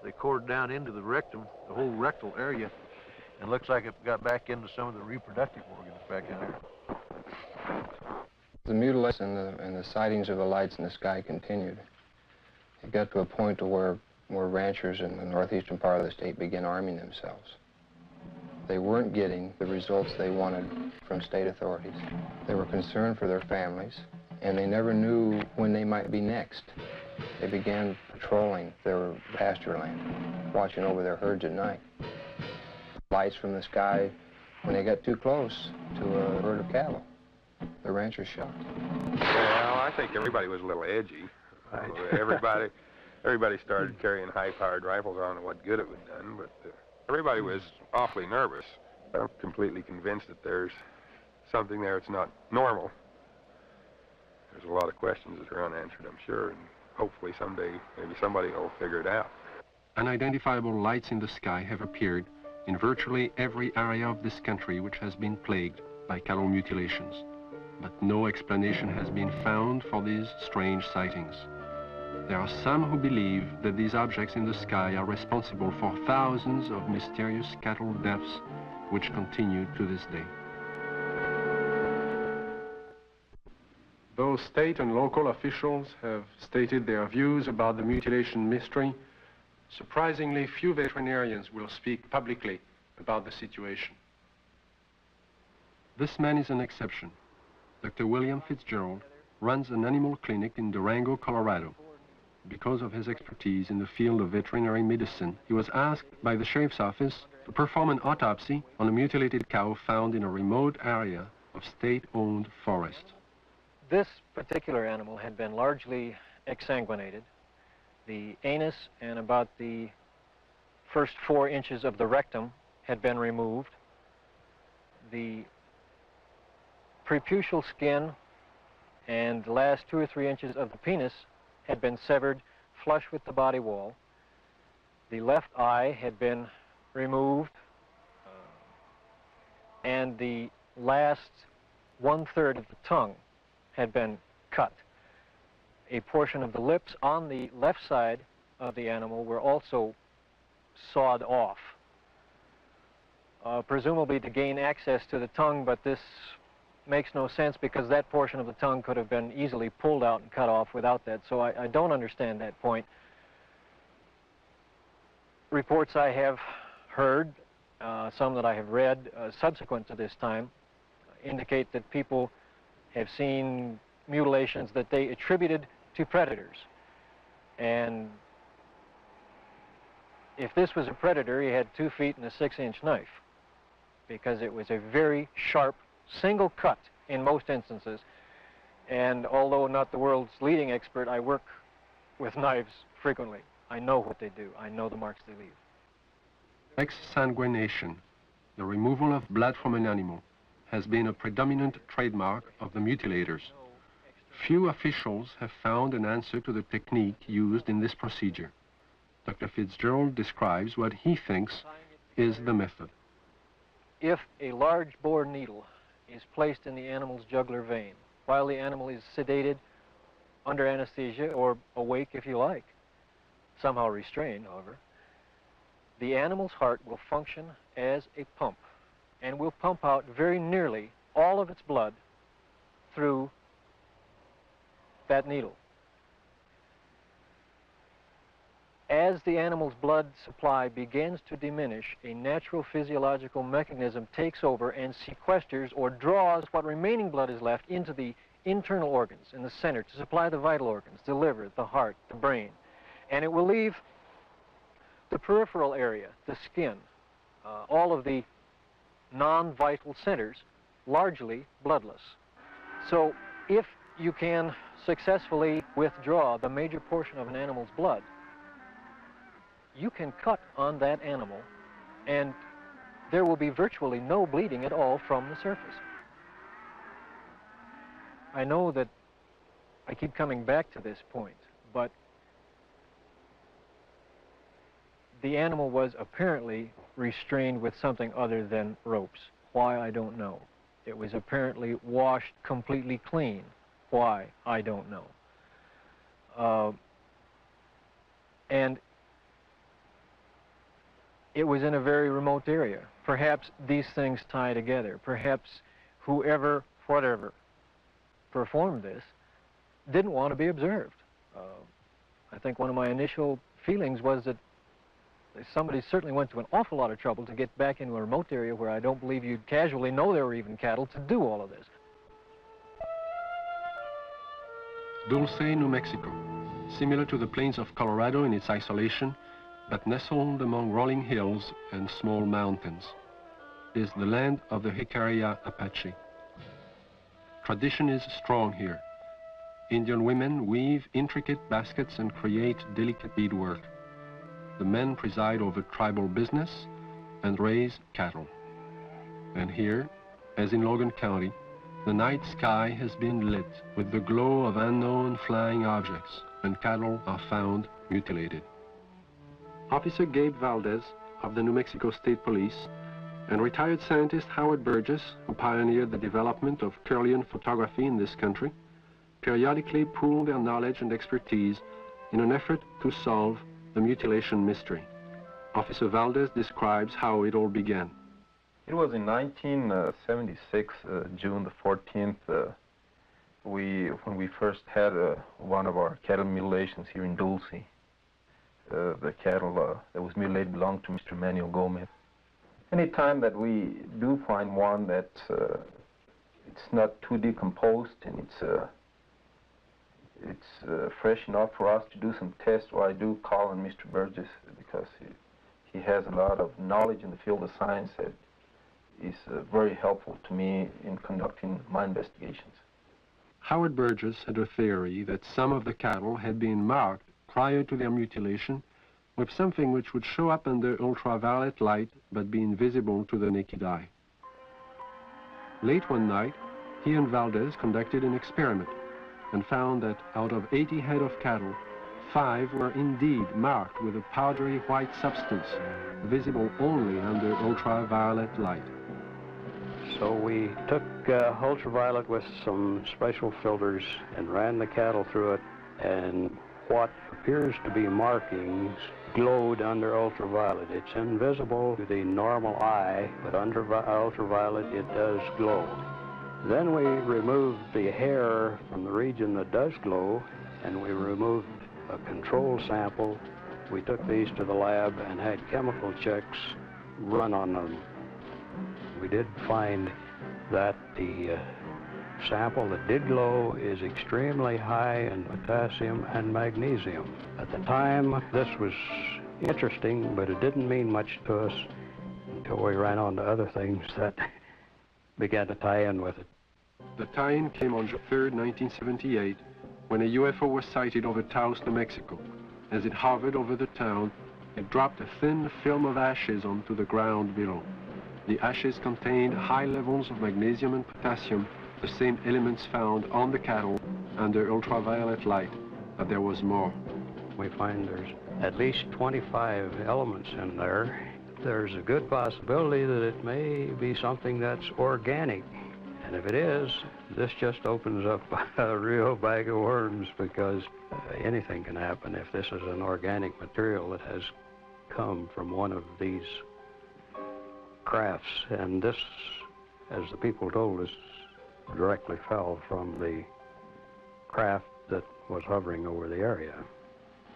they cored down into the rectum, the whole rectal area. It looks like it got back into some of the reproductive organs back in there. The mutilation and the sightings of the lights in the sky continued. It got to a point to where ranchers in the northeastern part of the state began arming themselves. They weren't getting the results they wanted from state authorities. They were concerned for their families, and they never knew when they might be next. They began patrolling their pasture land, watching over their herds at night. Lights from the sky, when they got too close to a herd of cattle, the ranchers shot. Well, I think everybody was a little edgy. Right. Everybody started carrying high-powered rifles. I don't know what good it would have done, but everybody was awfully nervous. I'm completely convinced that there's something there that's not normal. There's a lot of questions that are unanswered, I'm sure, and hopefully someday maybe somebody will figure it out. Unidentifiable lights in the sky have appeared in virtually every area of this country which has been plagued by cattle mutilations. But no explanation has been found for these strange sightings. There are some who believe that these objects in the sky are responsible for thousands of mysterious cattle deaths which continue to this day. Though state and local officials have stated their views about the mutilation mystery, surprisingly few veterinarians will speak publicly about the situation. This man is an exception. Dr. William Fitzgerald runs an animal clinic in Durango, Colorado. Because of his expertise in the field of veterinary medicine, he was asked by the sheriff's office to perform an autopsy on a mutilated cow found in a remote area of state-owned forest. This particular animal had been largely exsanguinated. The anus and about the first 4 inches of the rectum had been removed. The prepucial skin and the last 2 or 3 inches of the penis had been severed flush with the body wall. The left eye had been removed, and the last 1/3 of the tongue had been cut. A portion of the lips on the left side of the animal were also sawed off, presumably to gain access to the tongue, but this makes no sense because that portion of the tongue could have been easily pulled out and cut off without that, so I don't understand that point. Reports I have heard, some that I have read subsequent to this time, indicate that people have seen mutilations that they attributed to predators. And if this was a predator, he had 2 feet and a 6-inch knife, because it was a very sharp single cut in most instances. And although not the world's leading expert, I work with knives frequently. I know what they do. I know the marks they leave. Exsanguination, the removal of blood from an animal, has been a predominant trademark of the mutilators. Few officials have found an answer to the technique used in this procedure. Dr. Fitzgerald describes what he thinks is the method. If a large bore needle is placed in the animal's jugular vein while the animal is sedated, under anesthesia, or awake if you like, somehow restrained, however, the animal's heart will function as a pump and will pump out very nearly all of its blood through that needle. As the animal's blood supply begins to diminish, a natural physiological mechanism takes over and sequesters or draws what remaining blood is left into the internal organs in the center to supply the vital organs, the liver, the heart, the brain. And it will leave the peripheral area, the skin, all of the non-vital centers, largely bloodless. So if you can successfully withdraw the major portion of an animal's blood, you can cut on that animal and there will be virtually no bleeding at all from the surface. I know that I keep coming back to this point, but the animal was apparently restrained with something other than ropes. Why, I don't know. It was apparently washed completely clean. Why, I don't know. And it was in a very remote area. Perhaps these things tie together. Perhaps whoever, whatever, performed this didn't want to be observed. I think one of my initial feelings was that somebody certainly went to an awful lot of trouble to get back into a remote area where I don't believe you'd casually know there were even cattle to do all of this. Dulce, New Mexico, similar to the plains of Colorado in its isolation, but nestled among rolling hills and small mountains, is the land of the Jicarilla Apache. Tradition is strong here. Indian women weave intricate baskets and create delicate beadwork. The men preside over tribal business and raise cattle. And here, as in Logan County, the night sky has been lit with the glow of unknown flying objects, and cattle are found mutilated. Officer Gabe Valdez of the New Mexico State Police and retired scientist Howard Burgess, who pioneered the development of Kirlian photography in this country, periodically pool their knowledge and expertise in an effort to solve the mutilation mystery. Officer Valdez describes how it all began. It was in 1976, June the 14th, when we first had one of our cattle mutilations here in Dulce. The cattle that was mutilated belonged to Mr. Manuel Gomez. Any time that we do find one that it's not too decomposed and it's fresh enough for us to do some tests, well, I do call on Mr. Burgess because he has a lot of knowledge in the field of science that is very helpful to me in conducting my investigations. Howard Burgess had a theory that some of the cattle had been marked prior to their mutilation with something which would show up under ultraviolet light but be invisible to the naked eye. Late one night, he and Valdez conducted an experiment and found that out of 80 head of cattle, 5 were indeed marked with a powdery white substance, visible only under ultraviolet light. So we took ultraviolet with some special filters and ran the cattle through it, and what appears to be markings glowed under ultraviolet. It's invisible to the normal eye, but under ultraviolet it does glow. Then we removed the hair from the region that does glow, and we removed a control sample. We took these to the lab and had chemical checks run on them. We did find that the sample that did glow is extremely high in potassium and magnesium. At the time, this was interesting, but it didn't mean much to us until we ran on to other things that began to tie in with it. The tie-in came on June 3rd, 1978, when a UFO was sighted over Taos, New Mexico. As it hovered over the town, it dropped a thin film of ashes onto the ground below. The ashes contained high levels of magnesium and potassium, the same elements found on the cattle under ultraviolet light, but there was more. We find there's at least 25 elements in there. There's a good possibility that it may be something that's organic. And if it is, this just opens up a real bag of worms, because anything can happen if this is an organic material that has come from one of these crafts. And this, as the people told us, directly fell from the craft that was hovering over the area.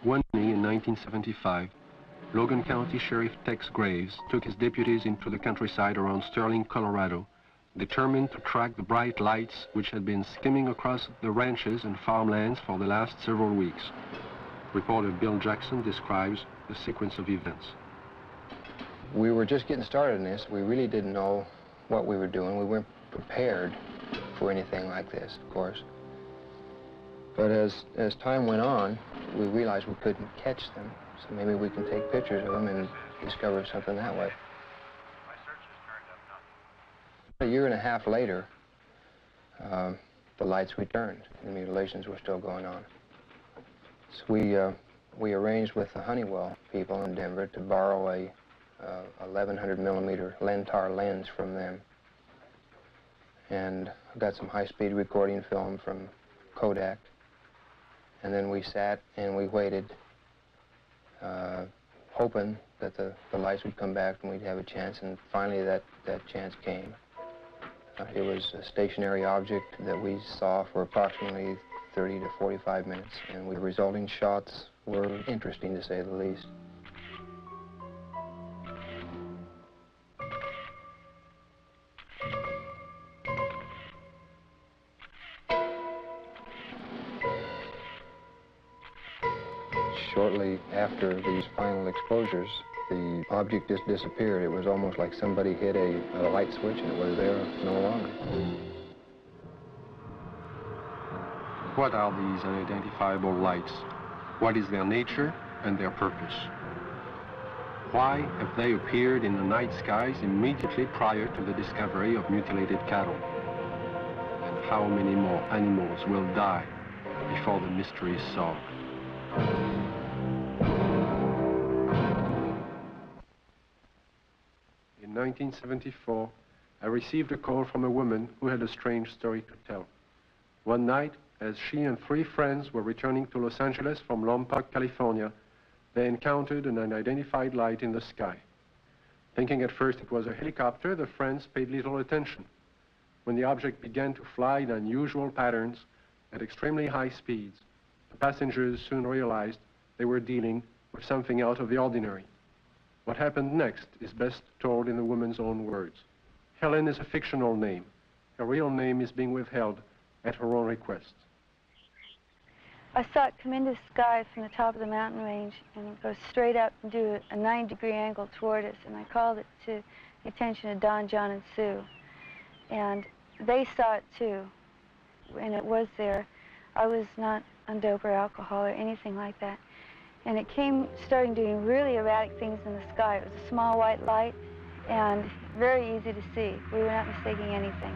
One day in 1975, Logan County Sheriff Tex Graves took his deputies into the countryside around Serling, Colorado, determined to track the bright lights which had been skimming across the ranches and farmlands for the last several weeks. Reporter Bill Jackson describes the sequence of events. We were just getting started in this. We really didn't know what we were doing. We weren't prepared for anything like this, of course. But as time went on, we realized we couldn't catch them, so maybe we can take pictures of them and discover something that way. A year and a half later, the lights returned. The mutilations were still going on. So we arranged with the Honeywell people in Denver to borrow a 1100 millimeter Lentar lens from them. And I got some high-speed recording film from Kodak. And then we sat and we waited, hoping that the lights would come back and we'd have a chance, and finally that chance came. It was a stationary object that we saw for approximately 30 to 45 minutes, and the resulting shots were interesting, to say the least. Shortly after these final exposures, the object just disappeared. It was almost like somebody hit a light switch and it was there no longer. What are these unidentifiable lights? What is their nature and their purpose? Why have they appeared in the night skies immediately prior to the discovery of mutilated cattle? And how many more animals will die before the mystery is solved? In 1974, I received a call from a woman who had a strange story to tell. One night, as she and 3 friends were returning to Los Angeles from Lompoc, California, they encountered an unidentified light in the sky. Thinking at first it was a helicopter, the friends paid little attention. When the object began to fly in unusual patterns at extremely high speeds, the passengers soon realized they were dealing with something out of the ordinary. What happened next is best told in the woman's own words. Helen is a fictional name. Her real name is being withheld at her own request. I saw it come into the sky from the top of the mountain range and go straight up and do a 90-degree angle toward us, and I called it to the attention of Don, John, and Sue. And they saw it too. and it was there. I was not on dope or alcohol or anything like that. And it started doing really erratic things in the sky. It was a small white light and very easy to see. We were not mistaking anything.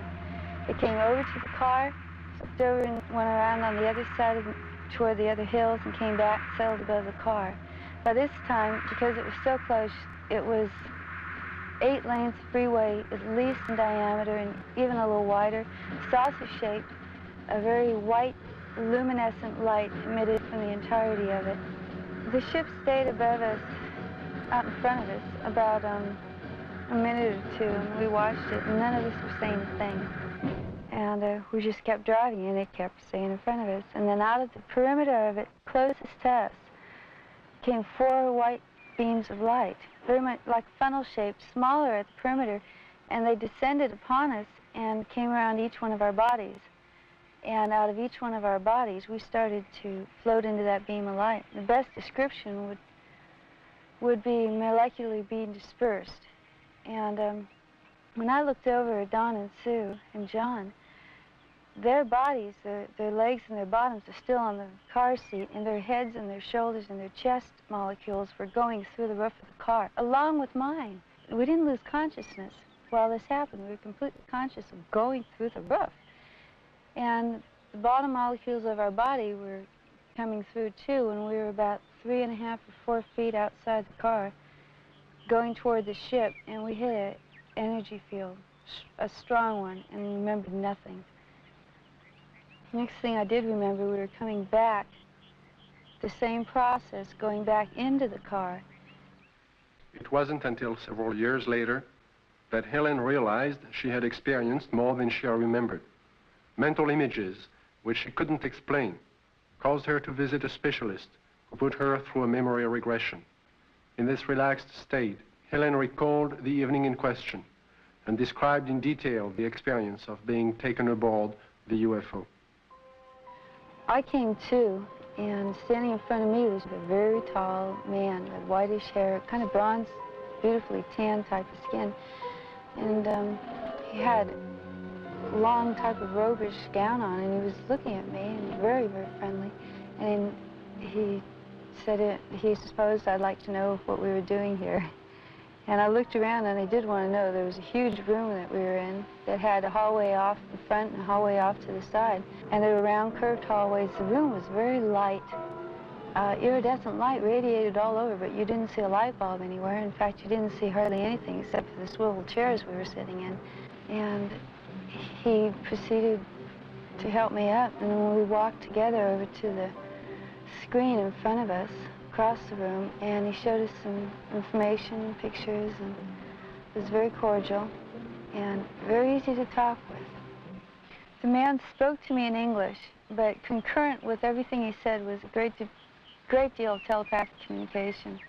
It came over to the car, flipped over and went around on the other side toward the other hills and came back, settled above the car. By this time, because it was so close, it was 8 lanes of freeway, at least in diameter and even a little wider, saucer-shaped, a very white, luminescent light emitted from the entirety of it. The ship stayed above us, out in front of us, about a minute or two, and we watched it, and none of us were saying a thing. And we just kept driving, and it kept staying in front of us. And then out of the perimeter of it, closest to us, came 4 white beams of light, very much like funnel-shaped, smaller at the perimeter, and they descended upon us and came around each one of our bodies. And out of each one of our bodies, we started to float into that beam of light. The best description would be molecularly being dispersed. And when I looked over at Don and Sue and John, their bodies, their legs and their bottoms are still on the car seat, and their heads and their shoulders and their chest molecules were going through the roof of the car, along with mine. We didn't lose consciousness while this happened. We were completely conscious of going through the roof. And the bottom molecules of our body were coming through too, and we were about 3.5 or 4 feet outside the car, going toward the ship, and we hit an energy field, a strong one, and remembered nothing. Next thing I did remember, we were coming back, the same process, going back into the car. It wasn't until several years later that Helen realized she had experienced more than she remembered. Mental images, which she couldn't explain, caused her to visit a specialist who put her through a memory regression. In this relaxed state, Helen recalled the evening in question and described in detail the experience of being taken aboard the UFO. I came to, and standing in front of me was a very tall man with whitish hair, kind of bronze, beautifully tan type of skin. And he had a long type of robish gown on, and he was looking at me, and very, very friendly. And he said he supposed I'd like to know what we were doing here. And I looked around, and I did want to know. There was a huge room that we were in that had a hallway off in front and a hallway off to the side. And they were round, curved hallways. The room was very light. Iridescent light radiated all over, but you didn't see a light bulb anywhere. In fact, you didn't see hardly anything except for the swivel chairs we were sitting in. And he proceeded to help me up, and when we walked together over to the screen in front of us, across the room, and he showed us some information, pictures, and it was very cordial and very easy to talk with. The man spoke to me in English, but concurrent with everything he said was a great deal of telepathic communication,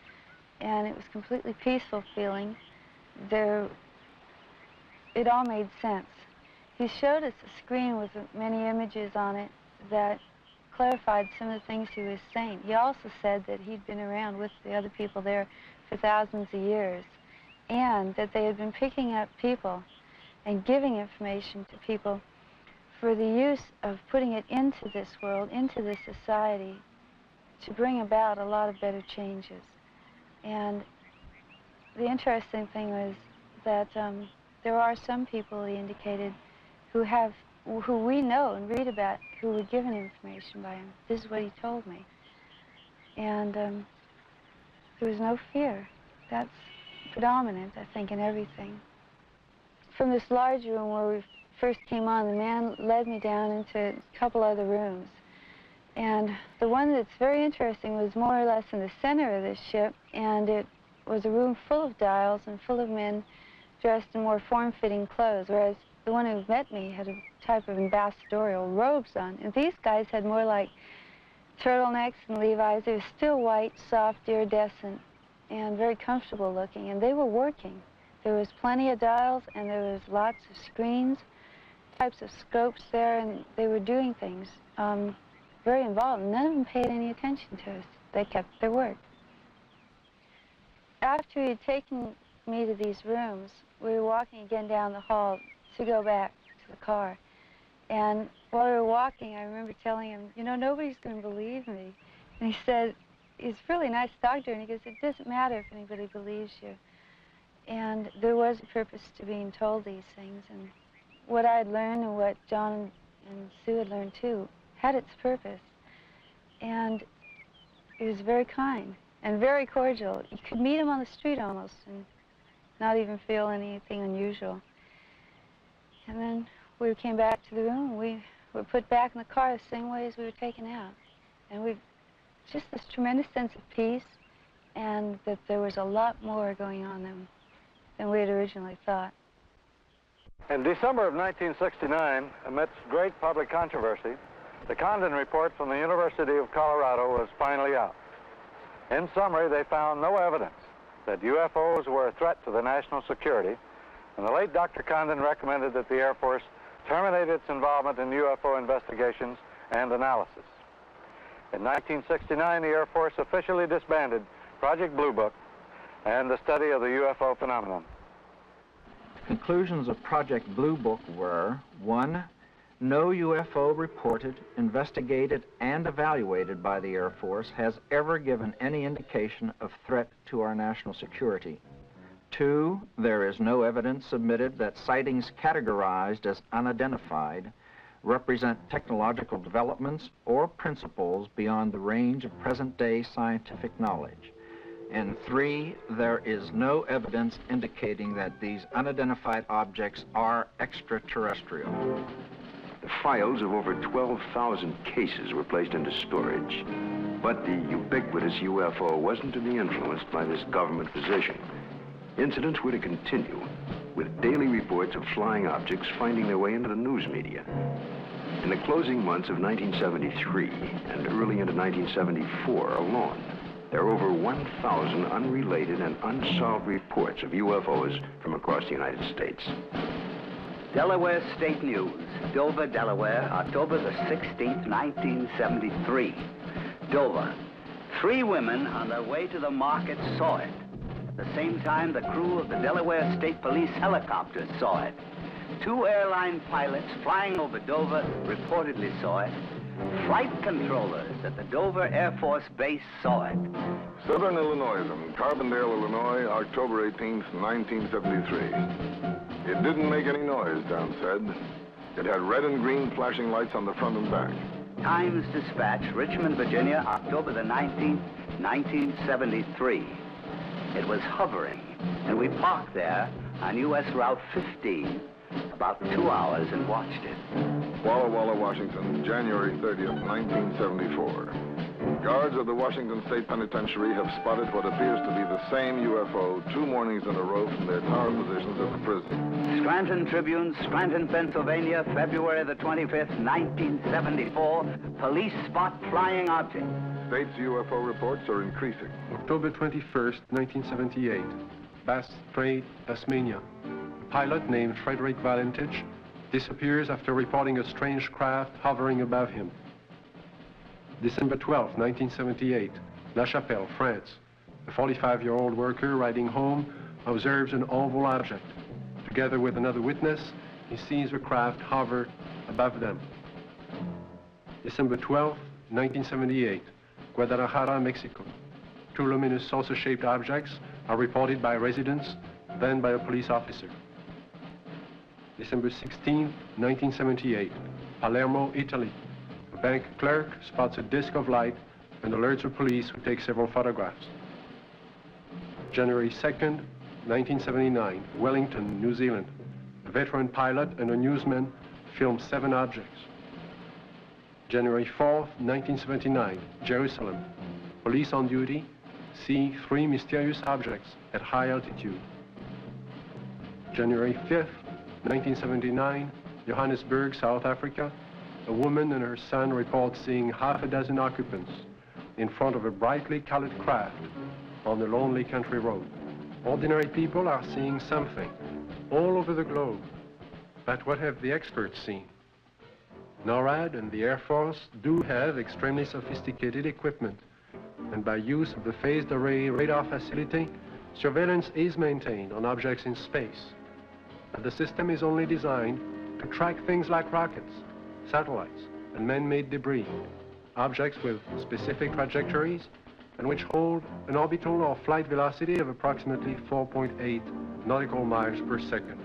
and it was completely peaceful feeling. It all made sense. He showed us a screen with many images on it that clarified some of the things he was saying. He also said that he'd been around with the other people there for thousands of years, and that they had been picking up people and giving information to people for the use of putting it into this world, into this society, to bring about a lot of better changes. And the interesting thing was that there are some people, he indicated, who we know and read about, who were given information by him. This is what he told me. And there was no fear. That's predominant, I think, in everything. From this large room where we first came on, the man led me down into a couple other rooms. And the one that's very interesting was more or less in the center of this ship, and it was a room full of dials and full of men dressed in more form-fitting clothes, whereas the one who met me had a type of ambassadorial robes on. And these guys had more like turtlenecks and Levi's. They were still white, soft, iridescent, and very comfortable looking. And they were working. There was plenty of dials, and there was lots of screens, types of scopes there, and they were doing things very involved. None of them paid any attention to us. They kept their work. After he had taken me to these rooms, we were walking again down the hall to go back to the car. And while we were walking, I remember telling him, you know, nobody's going to believe me. And he said, he's really nice doctor, and he goes, it doesn't matter if anybody believes you. And there was a purpose to being told these things, and what I had learned and what John and Sue had learned too had its purpose. And he was very kind and very cordial. You could meet him on the street almost and not even feel anything unusual. And then we came back to the room, and we were put back in the car the same way as we were taken out. And we just this tremendous sense of peace, and that there was a lot more going on than we had originally thought. In December of 1969, amidst great public controversy, the Condon report from the University of Colorado was finally out. In summary, they found no evidence that UFOs were a threat to the national security, and the late Dr. Condon recommended that the Air Force terminate its involvement in UFO investigations and analysis. In 1969, the Air Force officially disbanded Project Blue Book and the study of the UFO phenomenon. Conclusions of Project Blue Book were: 1, no UFO reported, investigated, and evaluated by the Air Force has ever given any indication of threat to our national security. 2, there is no evidence submitted that sightings categorized as unidentified represent technological developments or principles beyond the range of present-day scientific knowledge. And 3, there is no evidence indicating that these unidentified objects are extraterrestrial. The files of over 12,000 cases were placed into storage, but the ubiquitous UFO wasn't to be influenced by this government position. Incidents were to continue, with daily reports of flying objects finding their way into the news media. In the closing months of 1973 and early into 1974 alone, there were over 1,000 unrelated and unsolved reports of UFOs from across the United States. Delaware State News, Dover, Delaware, October the 16th, 1973. Dover. 3 women on their way to the market saw it. At the same time, the crew of the Delaware State Police helicopter saw it. 2 airline pilots flying over Dover reportedly saw it. Flight controllers at the Dover Air Force Base saw it. Southern Illinois and Carbondale, Illinois, October 18th, 1973. It didn't make any noise, Don said. It had red and green flashing lights on the front and back. Times Dispatch, Richmond, Virginia, October the 19th, 1973. It was hovering, and we parked there on U.S. Route 15 about 2 hours and watched it. Walla Walla, Washington, January 30th, 1974. Guards of the Washington State Penitentiary have spotted what appears to be the same UFO 2 mornings in a row from their tower positions at the prison. Scranton Tribune, Scranton, Pennsylvania, February the 25th, 1974. Police spot flying object. State's UFO reports are increasing. October 21st, 1978, Bass Strait, Tasmania. A pilot named Frederick Valentich disappears after reporting a strange craft hovering above him. December 12, 1978, La Chapelle, France. A 45-year-old worker riding home observes an oval object. Together with another witness, he sees the craft hover above them. December 12, 1978, Guadalajara, Mexico. 2 luminous saucer-shaped objects are reported by residents, then by a police officer. December 16, 1978, Palermo, Italy. A bank clerk spots a disc of light and alerts the police, who take several photographs. January 2nd, 1979, Wellington, New Zealand. A veteran pilot and a newsman film 7 objects. January 4th, 1979, Jerusalem. Police on duty see 3 mysterious objects at high altitude. January 5th, 1979, Johannesburg, South Africa. A woman and her son report seeing half a dozen occupants in front of a brightly colored craft on a lonely country road. Ordinary people are seeing something all over the globe. But what have the experts seen? NORAD and the Air Force do have extremely sophisticated equipment, and by use of the phased array radar facility, surveillance is maintained on objects in space. But the system is only designed to track things like rockets, satellites, and man-made debris, objects with specific trajectories and which hold an orbital or flight velocity of approximately 4.8 nautical miles per second.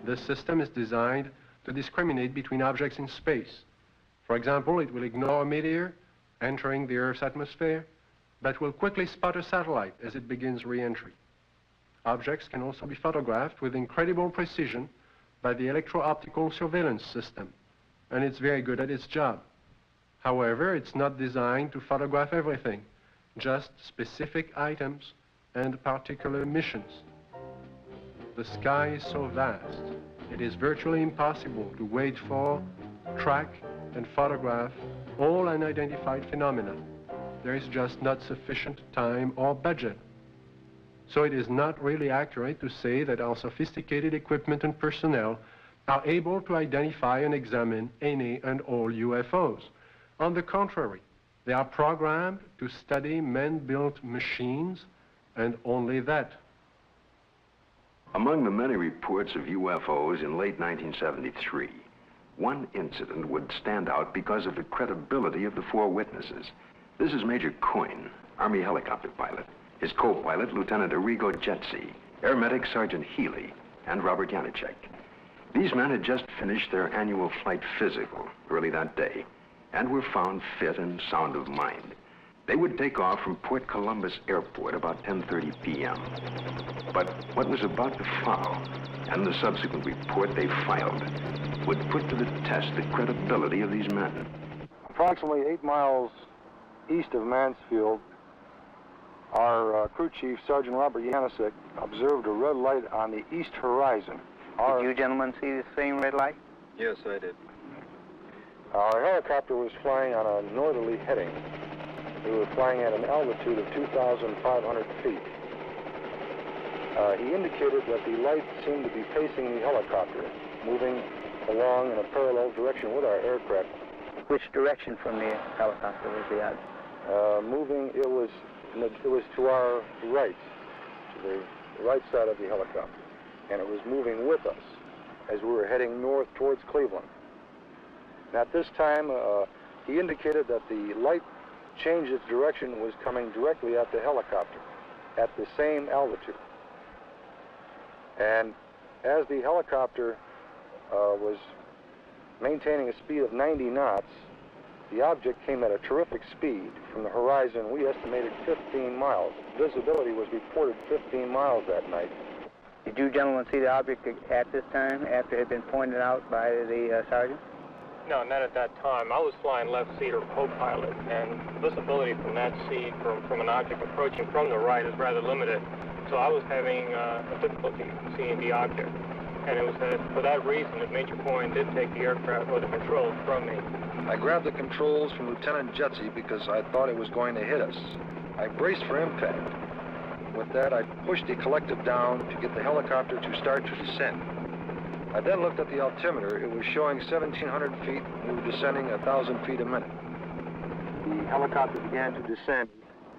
This system is designed to discriminate between objects in space. For example, it will ignore a meteor entering the Earth's atmosphere, but will quickly spot a satellite as it begins re-entry. Objects can also be photographed with incredible precision by the electro-optical surveillance system, and it's very good at its job. However, it's not designed to photograph everything, just specific items and particular missions. The sky is so vast, it is virtually impossible to wait for, track, and photograph all unidentified phenomena. There is just not sufficient time or budget. So it is not really accurate to say that our sophisticated equipment and personnel are able to identify and examine any and all UFOs. On the contrary, they are programmed to study man-built machines, and only that. Among the many reports of UFOs in late 1973, one incident would stand out because of the credibility of the four witnesses. This is Major Coyne, Army helicopter pilot, his co-pilot, Lieutenant Arrigo Jetsi, Air Medic Sergeant Healy, and Robert Janicek. These men had just finished their annual flight physical early that day and were found fit and sound of mind. They would take off from Port Columbus Airport about 10:30 p.m. But what was about to follow, and the subsequent report they filed, would put to the test the credibility of these men. Approximately 8 miles east of Mansfield, our crew chief, Sergeant Robert Janicek, observed a red light on the east horizon. Did you gentlemen see the same red light? Yes, I did. Our helicopter was flying on a northerly heading. We were flying at an altitude of 2,500 feet. He indicated that the light seemed to be pacing the helicopter, moving along in a parallel direction with our aircraft. Which direction from the helicopter was the object? It was to our right, to the right side of the helicopter, and it was moving with us as we were heading north towards Cleveland. And at this time, he indicated that the light changed its direction, was coming directly at the helicopter at the same altitude. And as the helicopter was maintaining a speed of 90 knots, the object came at a terrific speed. From the horizon, we estimated 15 miles. Visibility was reported 15 miles that night. Did you gentlemen see the object at this time, after it had been pointed out by the sergeant? No, not at that time. I was flying left seat or co-pilot, and visibility from that seat from an object approaching from the right is rather limited. So I was having a difficulty seeing the object. And it was for that reason that Major Coyne did take the aircraft or the controls from me. I grabbed the controls from Lieutenant Jetsi because I thought it was going to hit us. I braced for impact. With that, I pushed the collective down to get the helicopter to start to descend. I then looked at the altimeter. It was showing 1,700 feet, and we were descending 1,000 feet a minute. The helicopter began to descend,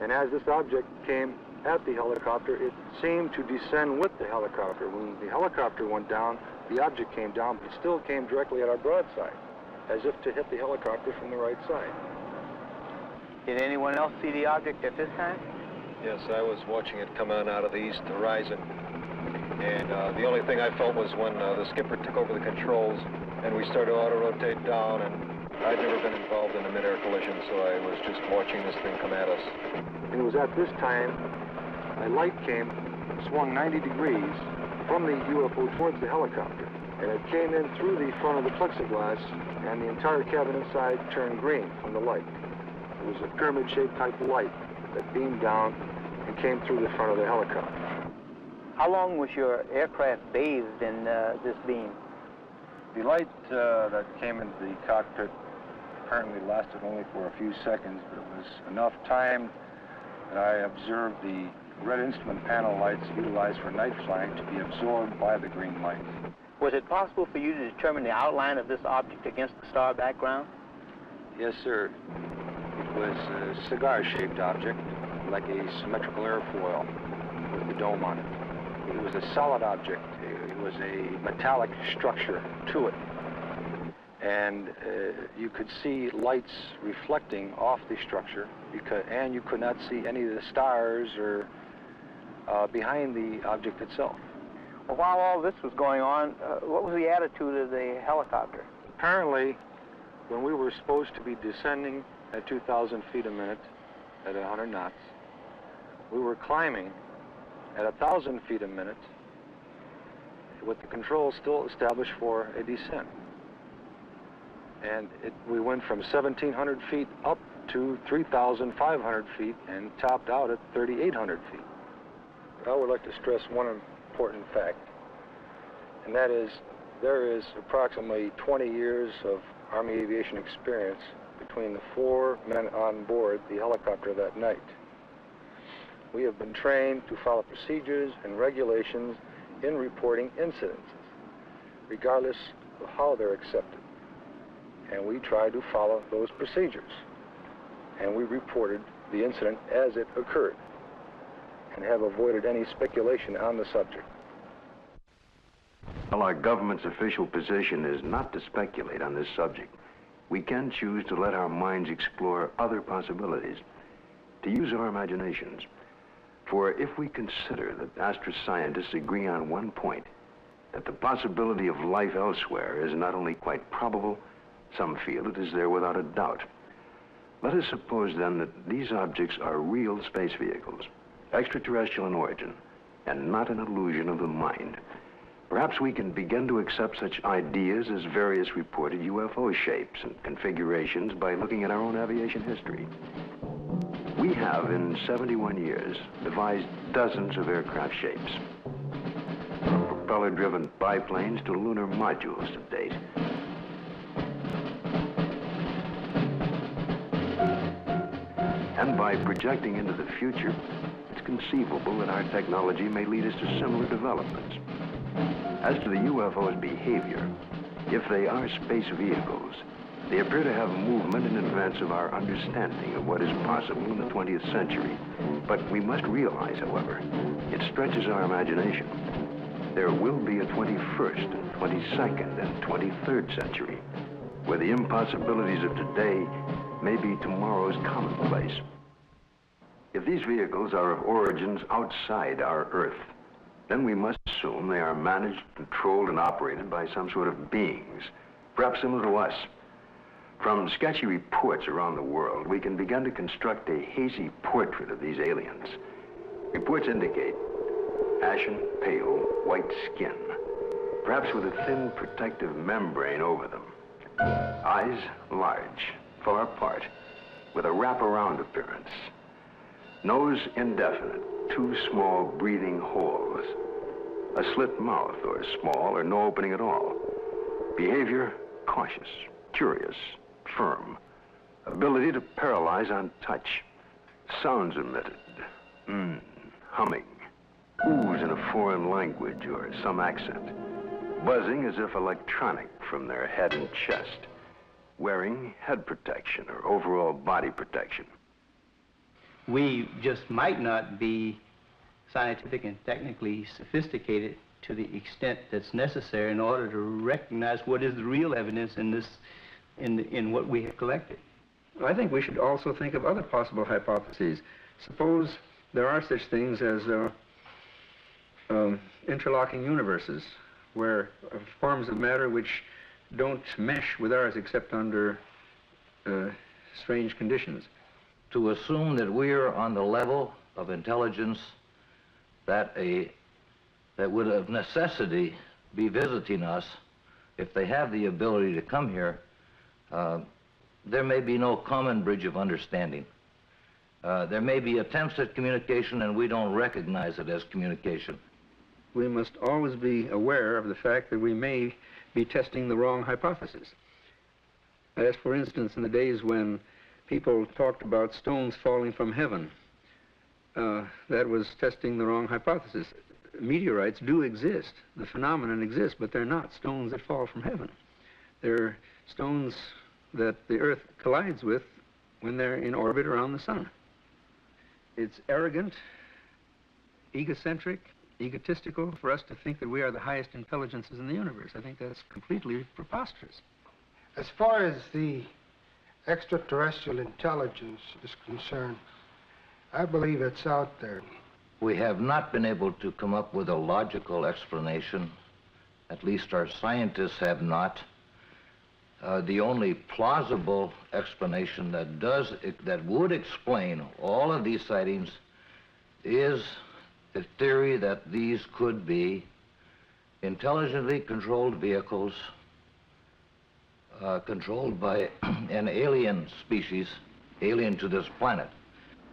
and as this object came at the helicopter, it seemed to descend with the helicopter. When the helicopter went down, the object came down, but it still came directly at our broadside, as if to hit the helicopter from the right side. Did anyone else see the object at this time? Yes, I was watching it come on out of the east horizon. And the only thing I felt was when the skipper took over the controls and we started to auto-rotate down, and I'd never been involved in a mid-air collision, so I was just watching this thing come at us. And it was at this time a light came, swung 90 degrees from the UFO towards the helicopter. And it came in through the front of the plexiglass, and the entire cabin inside turned green from the light. It was a pyramid-shaped type of light that beamed down and came through the front of the helicopter. How long was your aircraft bathed in this beam? The light that came into the cockpit apparently lasted only for a few seconds, but it was enough time that I observed the red instrument panel lights utilized for night flying to be absorbed by the green light. Was it possible for you to determine the outline of this object against the star background? Yes, sir. It was a cigar-shaped object, like a symmetrical airfoil with the dome on it. It was a solid object. It was a metallic structure to it. and you could see lights reflecting off the structure, and you could not see any of the stars or behind the object itself. Well, while all this was going on, what was the attitude of the helicopter? Apparently, when we were supposed to be descending at 2,000 feet a minute at 100 knots, we were climbing at 1,000 feet a minute with the controls still established for a descent. And we went from 1,700 feet up to 3,500 feet and topped out at 3,800 feet. I would like to stress one important fact, and that is there is approximately 20 years of Army aviation experience between the 4 men on board the helicopter that night. We have been trained to follow procedures and regulations in reporting incidents, regardless of how they're accepted. And we try to follow those procedures. And we reported the incident as it occurred and have avoided any speculation on the subject. While our government's official position is not to speculate on this subject, we can choose to let our minds explore other possibilities, to use our imaginations. For if we consider that astroscientists agree on one point, that the possibility of life elsewhere is not only quite probable, some feel it is there without a doubt. Let us suppose then that these objects are real space vehicles, extraterrestrial in origin, and not an illusion of the mind. Perhaps we can begin to accept such ideas as various reported UFO shapes and configurations by looking at our own aviation history. We have, in 71 years, devised dozens of aircraft shapes, from propeller-driven biplanes to lunar modules to date. And by projecting into the future, it's conceivable that our technology may lead us to similar developments. As to the UFO's behavior, if they are space vehicles, they appear to have movement in advance of our understanding of what is possible in the 20th century. But we must realize, however, it stretches our imagination. There will be a 21st and 22nd and 23rd century, where the impossibilities of today may be tomorrow's commonplace. If these vehicles are of origins outside our Earth, then we must assume they are managed, controlled, and operated by some sort of beings, perhaps similar to us. From sketchy reports around the world, we can begin to construct a hazy portrait of these aliens. Reports indicate ashen, pale, white skin, perhaps with a thin protective membrane over them. Eyes large, far apart, with a wraparound appearance. Nose indefinite, 2 small breathing holes. A slit mouth, or small or no opening at all. Behavior, cautious, curious, firm. Ability to paralyze on touch. Sounds emitted. Humming. Oohs in a foreign language or some accent. Buzzing as if electronic from their head and chest. Wearing head protection or overall body protection. We just might not be scientific and technically sophisticated to the extent that's necessary in order to recognize what is the real evidence in this, in what we have collected. I think we should also think of other possible hypotheses. Suppose there are such things as interlocking universes, where forms of matter which don't mesh with ours except under strange conditions. To assume that we're on the level of intelligence that would of necessity be visiting us, if they have the ability to come here, there may be no common bridge of understanding. There may be attempts at communication and we don't recognize it as communication. We must always be aware of the fact that we may be testing the wrong hypothesis. As for instance, in the days when people talked about stones falling from heaven, that was testing the wrong hypothesis. Meteorites do exist, the phenomenon exists, but they're not stones that fall from heaven. They're stones that the Earth collides with when they're in orbit around the sun. It's arrogant, egocentric, egotistical for us to think that we are the highest intelligences in the universe. I think that's completely preposterous. As far as the extraterrestrial intelligence is concerned, I believe it's out there. We have not been able to come up with a logical explanation. At least our scientists have not. The only plausible explanation that would explain all of these sightings is the theory that these could be intelligently controlled vehicles controlled by an alien species, alien to this planet.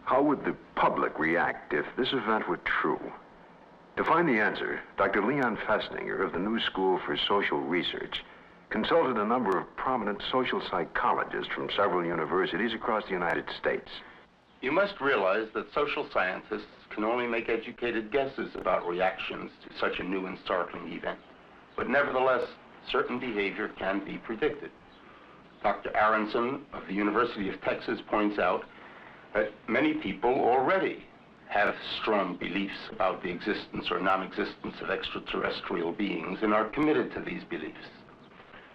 How would the public react if this event were true? To find the answer, Dr. Leon Festinger of the New School for Social Research consulted a number of prominent social psychologists from several universities across the United States. You must realize that social scientists can only make educated guesses about reactions to such a new and startling event. But nevertheless, certain behavior can be predicted. Dr. Aronson of the University of Texas points out that many people already have strong beliefs about the existence or non-existence of extraterrestrial beings and are committed to these beliefs.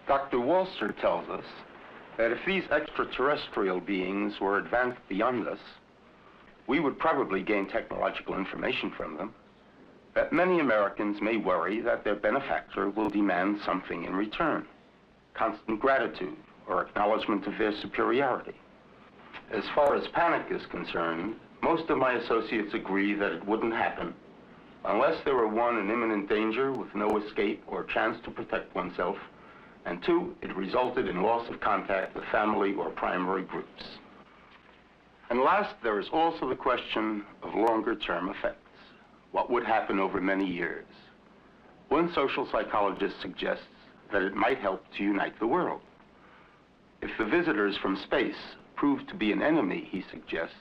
Dr. Walser tells us that if these extraterrestrial beings were advanced beyond us, we would probably gain technological information from them, that many Americans may worry that their benefactor will demand something in return, constant gratitude or acknowledgement of their superiority. As far as panic is concerned, most of my associates agree that it wouldn't happen unless there were, one, an imminent danger with no escape or chance to protect oneself, and two, it resulted in loss of contact with family or primary groups. And last, there is also the question of longer-term effects. What would happen over many years? One social psychologist suggests that it might help to unite the world. If the visitors from space prove to be an enemy, he suggests,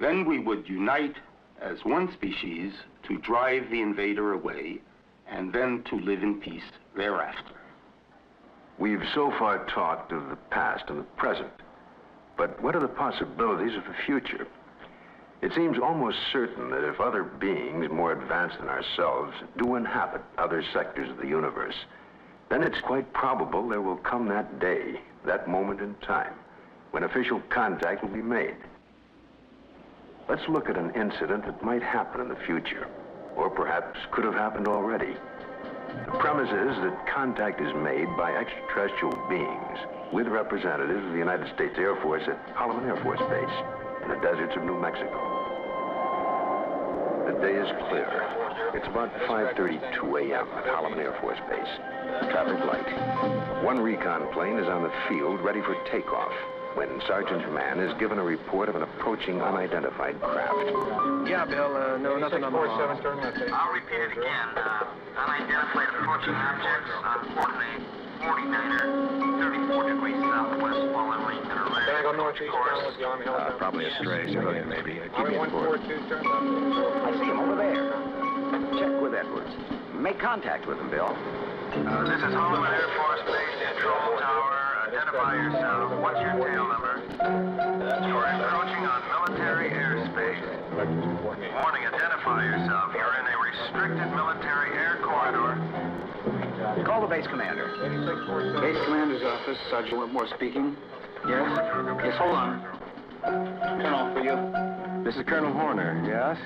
then we would unite as one species to drive the invader away and then to live in peace thereafter. We've so far talked of the past and the present, but what are the possibilities of the future? It seems almost certain that if other beings more advanced than ourselves do inhabit other sectors of the universe, then it's quite probable there will come that day, that moment in time, when official contact will be made. Let's look at an incident that might happen in the future, or perhaps could have happened already. The premise is that contact is made by extraterrestrial beings with representatives of the United States Air Force at Holloman Air Force Base in the deserts of New Mexico. The day is clear. It's about 5:32 a.m. at Holloman Air Force Base. Traffic light. One recon plane is on the field ready for takeoff when Sergeant Mann is given a report of an approaching unidentified craft. Yeah, Bill, no, nothing on the wall. I'll repeat it again. Unidentified approaching objects on coordinate 49er, 34 degrees southwest, following course. Probably a stray civilian, maybe. Keep me informed. I see him over there. Check with Edwards. Make contact with him, Bill. This is Hollywood Air Force Base Control Tower. Identify yourself. What's your tail number? You're encroaching on military airspace. Warning, identify yourself. You're in a restricted military air corridor. Call the base commander. Base commander's office, Sergeant Whitmore speaking. Yes? Yes, hold on. Colonel, for you. This is Colonel Horner, yes?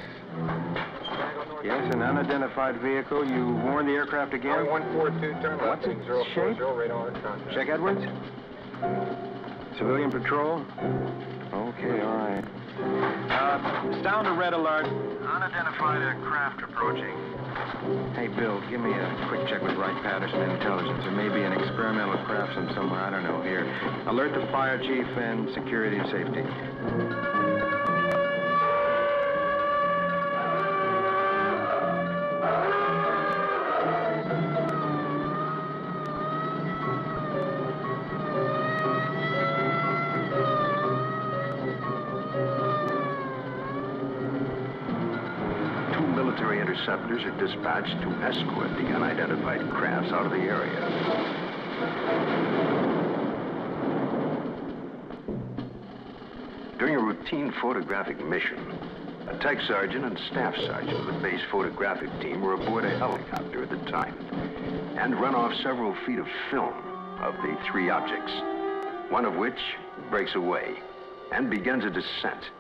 Yes, an unidentified vehicle. You warned the aircraft again? 142, turn left. What's its shape? Check Edwards. Civilian patrol? Okay, all right. Sound a red alert. Unidentified aircraft approaching. Hey, Bill, give me a quick check with Wright Patterson Intelligence. There may be an experimental craft from somewhere, I don't know, here. Alert the fire chief and security and safety. Interceptors are dispatched to escort the unidentified crafts out of the area. During a routine photographic mission, a tech sergeant and staff sergeant of the base photographic team were aboard a helicopter at the time and run off several feet of film of the three objects, one of which breaks away and begins a descent.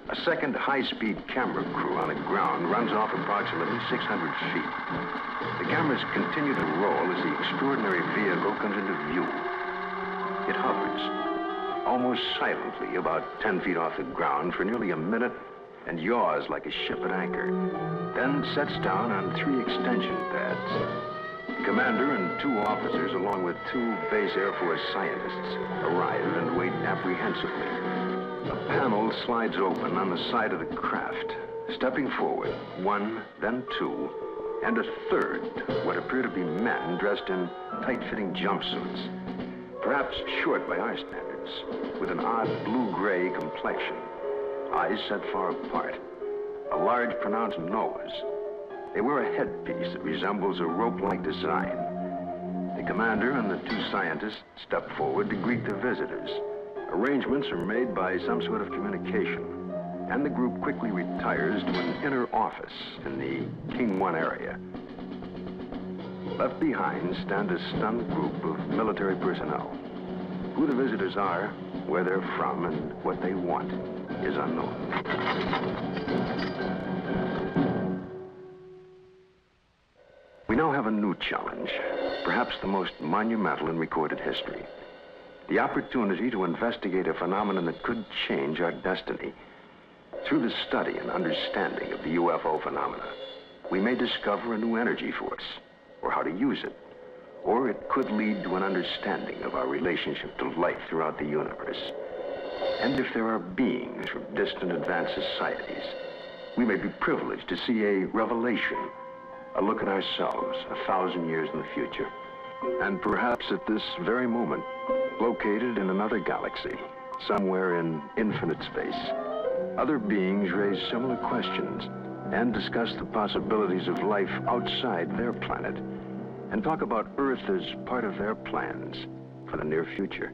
A second high-speed camera crew on the ground runs off approximately 600 feet. The cameras continue to roll as the extraordinary vehicle comes into view. It hovers, almost silently, about 10 feet off the ground for nearly a minute and yaws like a ship at anchor, then sets down on 3 extension pads. The commander and 2 officers, along with 2 base Air Force scientists, arrive and wait apprehensively. A panel slides open on the side of the craft. Stepping forward, 1, then 2, and a third, what appear to be men dressed in tight-fitting jumpsuits, perhaps short by our standards, with an odd blue-gray complexion, eyes set far apart, a large pronounced nose. They wear a headpiece that resembles a rope-like design. The commander and the 2 scientists step forward to greet the visitors. Arrangements are made by some sort of communication, and the group quickly retires to an inner office in the King 1 area. Left behind stand a stunned group of military personnel. Who the visitors are, where they're from, and what they want is unknown. We now have a new challenge, perhaps the most monumental in recorded history. The opportunity to investigate a phenomenon that could change our destiny. Through the study and understanding of the UFO phenomena, we may discover a new energy force, or how to use it. Or it could lead to an understanding of our relationship to life throughout the universe. And if there are beings from distant advanced societies, we may be privileged to see a revelation, a look at ourselves 1,000 years in the future. And perhaps at this very moment, located in another galaxy, somewhere in infinite space, other beings raise similar questions and discuss the possibilities of life outside their planet, and talk about Earth as part of their plans for the near future.